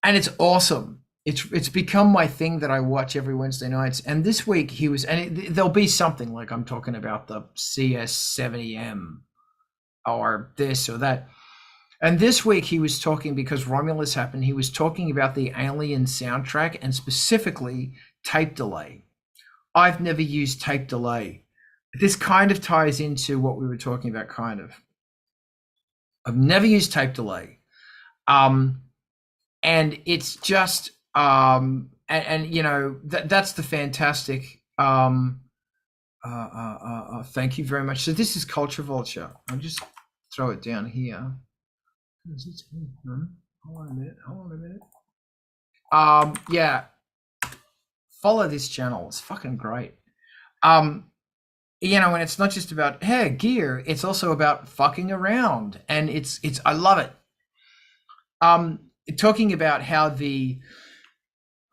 and it's awesome. It's become my thing that I watch every Wednesday nights. And this week he was, and there'll be something like I'm talking about the CS70M or this or that. And this week he was talking, because Romulus happened, he was talking about the Alien soundtrack and specifically tape delay. I've never used tape delay. This kind of ties into what we were talking about, kind of. I've never used tape delay. And it's just, and you know, that's the fantastic, thank you very much. So this is Culture Vulture. I'll just throw it down here. Hold on a minute. Yeah, follow this channel. It's fucking great. You know, and it's not just about gear, it's also about fucking around, and it's I love it. Talking about how the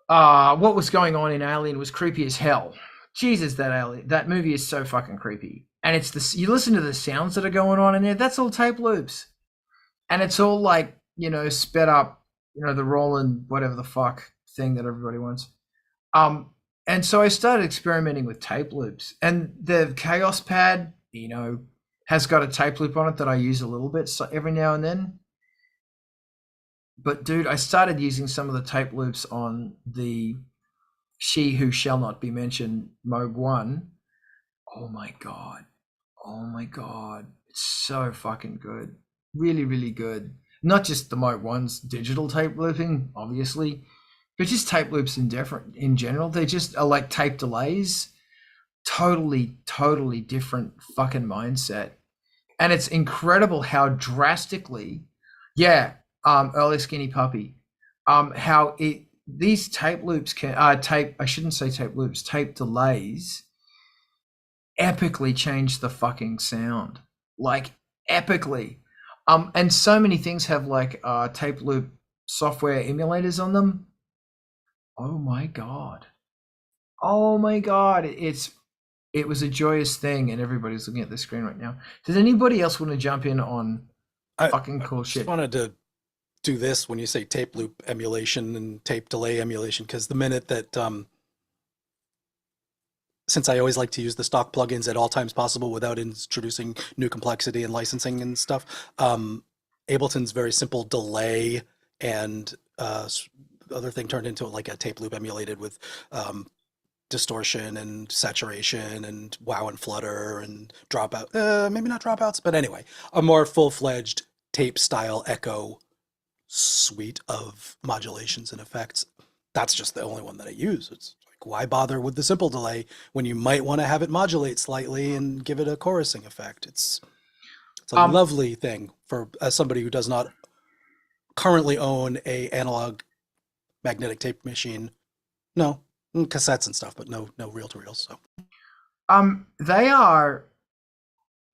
what was going on in Alien was creepy as hell. Jesus, that movie is so fucking creepy. And it's you listen to the sounds that are going on in there, that's all tape loops. And it's all like, you know, sped up, you know, the Roland whatever the fuck thing that everybody wants. And so I started experimenting with tape loops, and the Chaos Pad, you know, has got a tape loop on it that I use a little bit every now and then. But dude, I started using some of the tape loops on the She Who Shall Not Be Mentioned Moog 1. Oh my God. It's so fucking good. Really, really good. Not just the Moog 1's digital tape looping, obviously, but just tape loops in general. They just are like tape delays. Totally different fucking mindset. And it's incredible how drastically, early skinny puppy, how these tape loops can tape delays epically change the fucking sound, like epically. And so many things have like tape loop software emulators on them. Oh my God, it was a joyous thing, and everybody's looking at the screen right now. Does anybody else want to jump in on fucking cool shit? I just wanted to do this when you say tape loop emulation and tape delay emulation, because the minute that since I always like to use the stock plugins at all times possible without introducing new complexity and licensing and stuff, Ableton's very simple delay and other thing turned into like a tape loop emulated with distortion and saturation and wow and flutter and dropout, maybe not dropouts, but anyway, a more full-fledged tape style echo suite of modulations and effects. That's just the only one that I use. It's like, why bother with the simple delay when you might want to have it modulate slightly and give it a chorusing effect? It's a lovely thing for as somebody who does not currently own a analog magnetic tape machine. No, cassettes and stuff, but no reel-to-reels. So they are,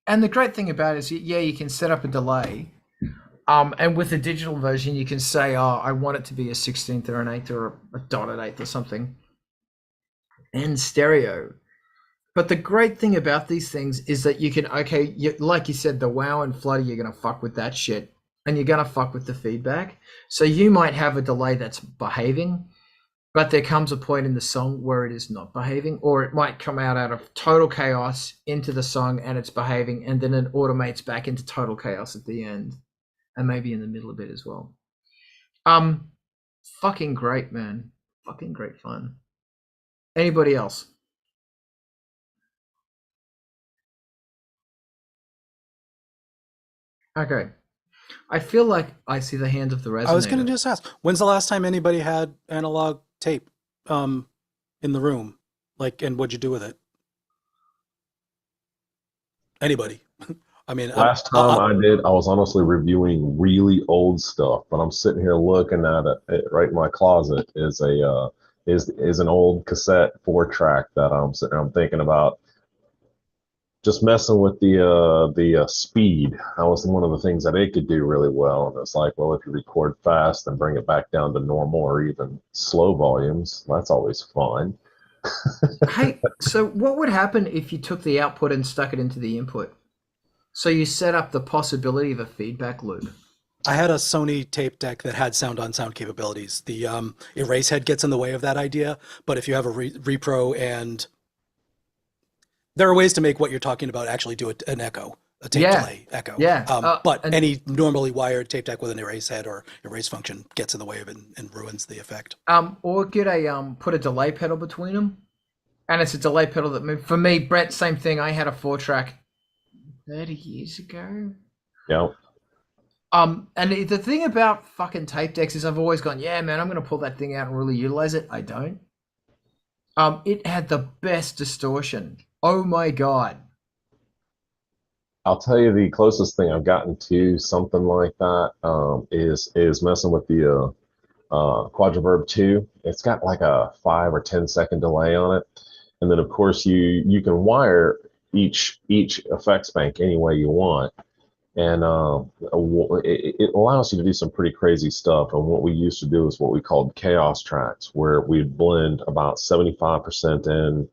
and the great thing about it is, you can set up a delay, and with the digital version you can say, I want it to be a 16th or an 8th or a dotted 8th or something in stereo. But the great thing about these things is that you can, like you said, the wow and flutter, you're gonna fuck with that shit, and you're gonna fuck with the feedback. So you might have a delay that's behaving, but there comes a point in the song where it is not behaving, or it might come out of total chaos into the song and it's behaving, and then it automates back into total chaos at the end, and maybe in the middle a bit as well. Fucking great, man. Fucking great fun. Anybody else? Okay. I feel like I see the hands of the resonator. I was going to just ask, when's the last time anybody had analog tape in the room? Like, and what'd you do with it? Anybody? I mean, Last time I did, I was honestly reviewing really old stuff, but I'm sitting here looking at it right in my closet is a is an old cassette 4-track that I'm thinking about just messing with the speed. That was one of the things that it could do really well. And it's like, well, if you record fast and bring it back down to normal or even slow volumes, that's always fun. Hey, so what would happen if you took the output and stuck it into the input? So you set up the possibility of a feedback loop. I had a Sony tape deck that had sound-on-sound capabilities. The erase head gets in the way of that idea, but if you have a repro, and there are ways to make what you're talking about actually do an echo, a tape delay echo. Yeah. But any normally wired tape deck with an erase head or erase function gets in the way of it and ruins the effect. Or get a put a delay pedal between them, and it's a delay pedal that moved. For me, Brett, same thing. I had a 4-track 30 years ago. Yeah. And the thing about fucking tape decks is I've always gone, yeah, man, I'm going to pull that thing out and really utilize it. I don't. It had the best distortion. Oh my God. I'll tell you the closest thing I've gotten to something like that is messing with the Quadraverb 2. It's got like a 5 or 10 second delay on it. And then of course you can wire each effects bank any way you want. And it allows you to do some pretty crazy stuff. And what we used to do is what we called chaos tracks, where we'd blend about 75% in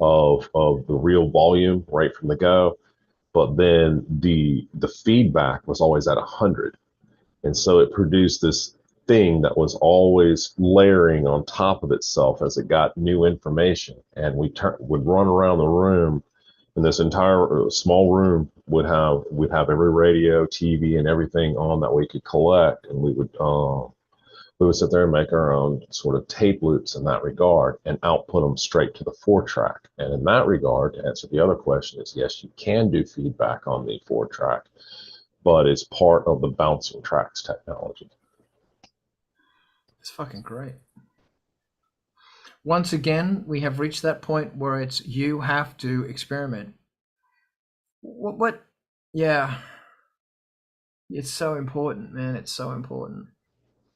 of the real volume right from the go, but then the feedback was always at 100, and so it produced this thing that was always layering on top of itself as it got new information. And would run around the room, and this entire small room we'd have every radio, TV, and everything on that we could collect, and we would sit there and make our own sort of tape loops in that regard and output them straight to the 4-track. And in that regard, to answer the other question, is yes, you can do feedback on the 4-track, but it's part of the bouncing tracks technology. It's fucking great. Once again, we have reached that point where it's you have to experiment. What? Yeah. It's so important, man. It's so important.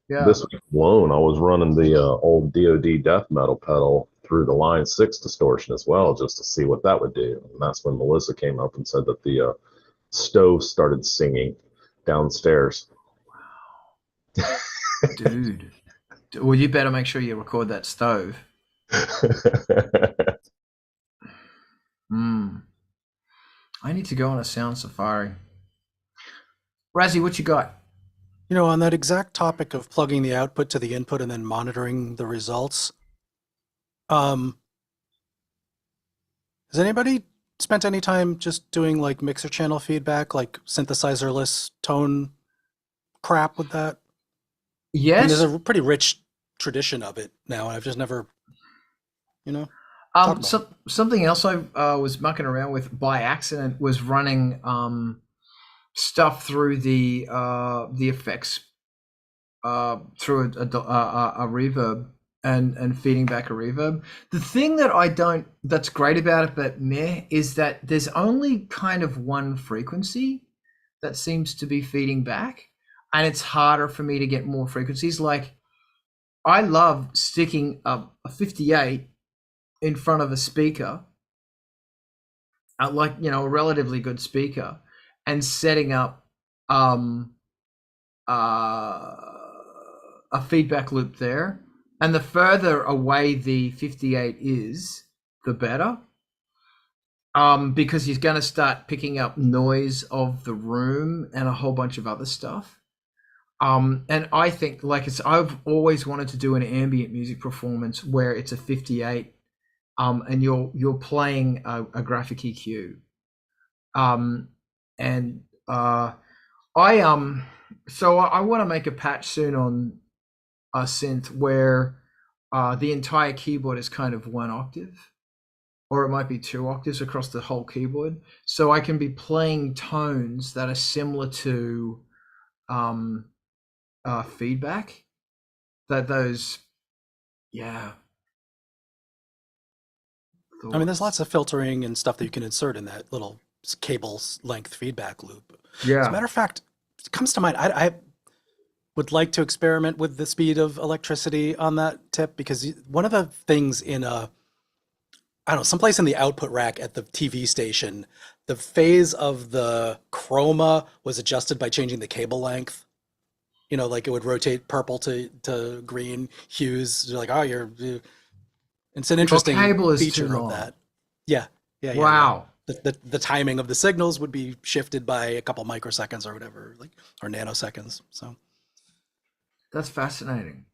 Yeah. This week alone, I was running the old DoD death metal pedal through the Line 6 distortion as well, just to see what that would do. And that's when Melissa came up and said that the stove started singing downstairs. Wow. Dude. Well, you better make sure you record that stove. I need to go on a sound safari. Razzie, what you got? You know, on that exact topic of plugging the output to the input and then monitoring the results, has anybody spent any time just doing like mixer channel feedback, like synthesizer-less tone crap with that? Yes. I mean, there's a pretty rich tradition of it now, and I've just never, something else I was mucking around with by accident was running stuff through the effects through a reverb and feeding back a reverb. The thing that that's great about it, but meh, is that there's only kind of one frequency that seems to be feeding back, and it's harder for me to get more frequencies. Like, I love sticking a 58 in front of a speaker, like, a relatively good speaker, and setting up a feedback loop there. And the further away the 58 is, the better, because he's going to start picking up noise of the room and a whole bunch of other stuff. And I think, I've always wanted to do an ambient music performance where it's a 58, and you're playing a graphic EQ. So I want to make a patch soon on a synth where the entire keyboard is kind of 1 octave, or it might be 2 octaves across the whole keyboard. So I can be playing tones that are similar to feedback. Yeah. I mean, there's lots of filtering and stuff that you can insert in that little cable length feedback loop. Yeah. As a matter of fact, it comes to mind, I would like to experiment with the speed of electricity on that tip, because one of the things in I don't know, someplace in the output rack at the TV station, the phase of the chroma was adjusted by changing the cable length. You know, like it would rotate purple to green hues. You're like, oh, it's an interesting cable is too feature of long. that. Yeah. Wow. The timing of the signals would be shifted by a couple microseconds or whatever, like, or nanoseconds. So That's fascinating.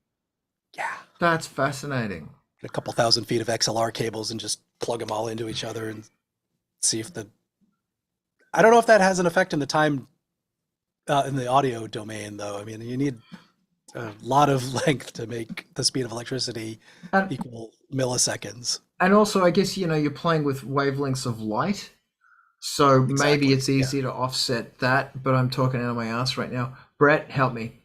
yeah, That's fascinating. a couple thousand feet of XLR cables and just plug them all into each other and see if I don't know if that has an effect in the time in the audio domain, though. I mean, you need a lot of length to make the speed of electricity equal milliseconds. And also, I guess, you're playing with wavelengths of light. So maybe it's easier to offset that, but I'm talking out of my ass right now. Brett, help me.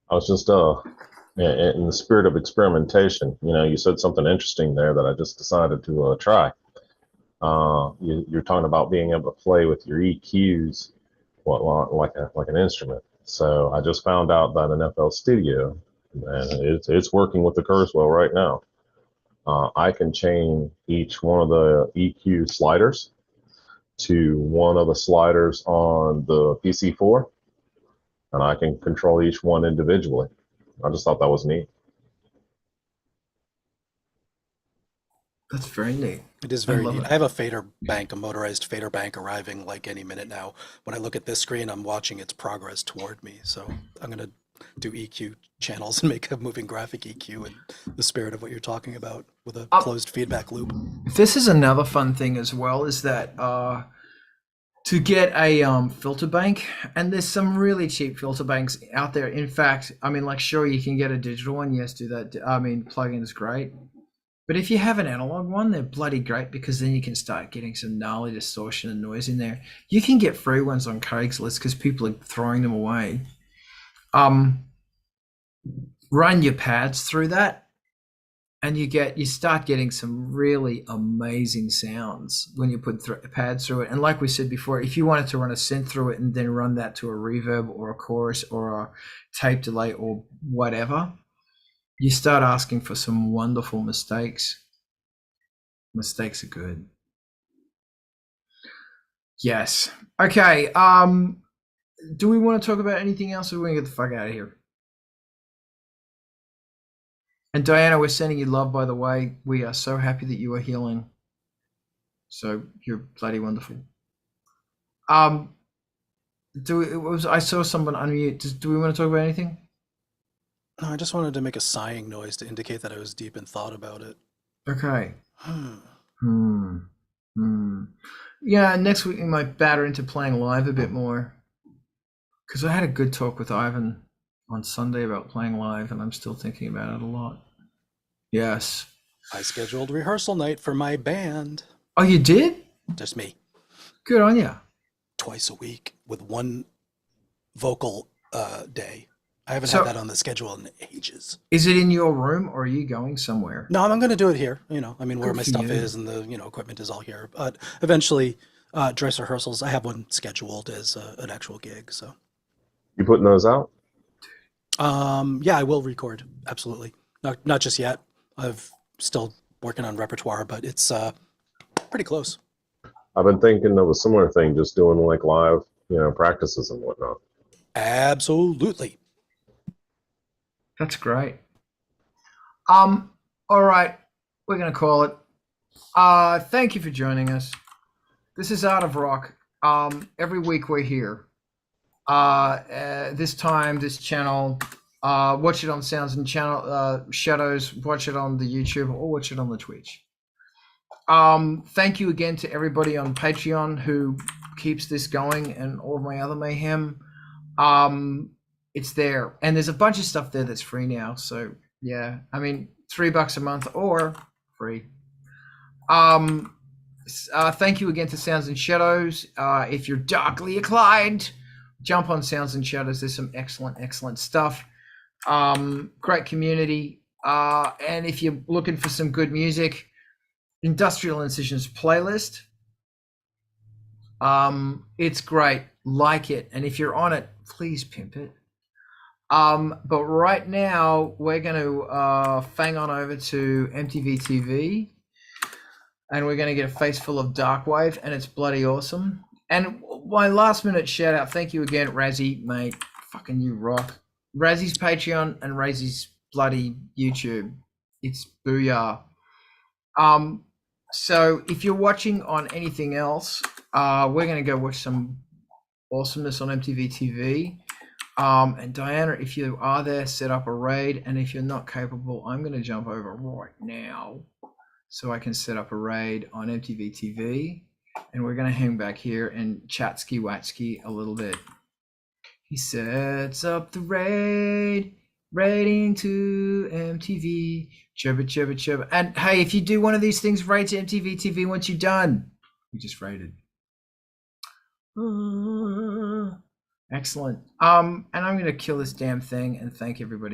I was just in the spirit of experimentation, you said something interesting there that I just decided to try. You're talking about being able to play with your EQs, like an instrument. So I just found out that an FL Studio, and it's working with the Kurzweil right now. I can chain each one of the EQ sliders to one of the sliders on the PC4, and I can control each one individually. I just thought that was neat. That's very neat. It is very neat. I have a fader bank, a motorized fader bank, arriving like any minute now. When I look at this screen, I'm watching its progress toward me. So I'm going to do EQ channels and make a moving graphic EQ in the spirit of what you're talking about with a closed feedback loop. This is another fun thing as well, is that to get a filter bank, and there's some really cheap filter banks out there. In fact, I mean, like, sure, you can get a digital one. Yes, do that. I mean, plug-in is great. But if you have an analog one, they're bloody great, because then you can start getting some gnarly distortion and noise in there. You can get free ones on Craigslist because people are throwing them away. Run your pads through that, and you start getting some really amazing sounds when you put pads through it. And like we said before, if you wanted to run a synth through it and then run that to a reverb or a chorus or a tape delay or whatever, you start asking for some wonderful mistakes. Mistakes are good. Yes. Okay. Do we want to talk about anything else, or are we going to get the fuck out of here? And Diana, we're sending you love, by the way. We are so happy that you are healing. So you're bloody wonderful. I saw someone unmute. Do we want to talk about anything? No, I just wanted to make a sighing noise to indicate that I was deep in thought about it. Okay. Yeah, next week we might batter into playing live a bit more, because I had a good talk with Ivan on Sunday about playing live, and I'm still thinking about it a lot. Yes. I scheduled rehearsal night for my band. Oh, you did? Just me. Good on you. Twice a week with one vocal day. I haven't had that on the schedule in ages. Is it in your room, or are you going somewhere? No, I'm going to do it here. I mean, where my stuff is, and the equipment is all here. But eventually, dress rehearsals, I have one scheduled as an actual gig. So you putting those out? Yeah, I will record. Absolutely. Not just yet. I'm still working on repertoire, but it's pretty close. I've been thinking of a similar thing, just doing like live, practices and whatnot. Absolutely. That's great. All right, we're gonna call it. Thank you for joining us. This is Art of Rock. Every week we're here. This time, this channel. Watch it on Sounds and Channel Shadows. Watch it on the YouTube, or watch it on the Twitch. Thank you again to everybody on Patreon who keeps this going, and all of my other mayhem. It's there, and there's a bunch of stuff there that's free now. So yeah, I mean, $3 a month or free. Thank you again to Sounds and Shadows. If you're darkly inclined, jump on Sounds and Shadows. There's some excellent stuff. Great community. And if you're looking for some good music, Industrial Incisions playlist. It's great. Like it. And if you're on it, please pimp it. But right now we're going to fang on over to MTV TV, and we're going to get a face full of dark wave, and it's bloody awesome. And my last minute shout out, thank you again, Razzie, mate. Fucking you rock. Razzie's Patreon and Razzie's bloody YouTube. It's booyah. So if you're watching on anything else, we're going to go watch some awesomeness on MTV TV. And Diana, if you are there, set up a raid. And if you're not capable, I'm going to jump over right now so I can set up a raid on MTV TV. And we're going to hang back here and chat-ski watsky a little bit. He sets up the raid, raiding to MTV, chubba, chubba, chubba. And hey, if you do one of these things, raid to MTV TV once you're done. We just raided. Excellent. And I'm going to kill this damn thing and thank everybody.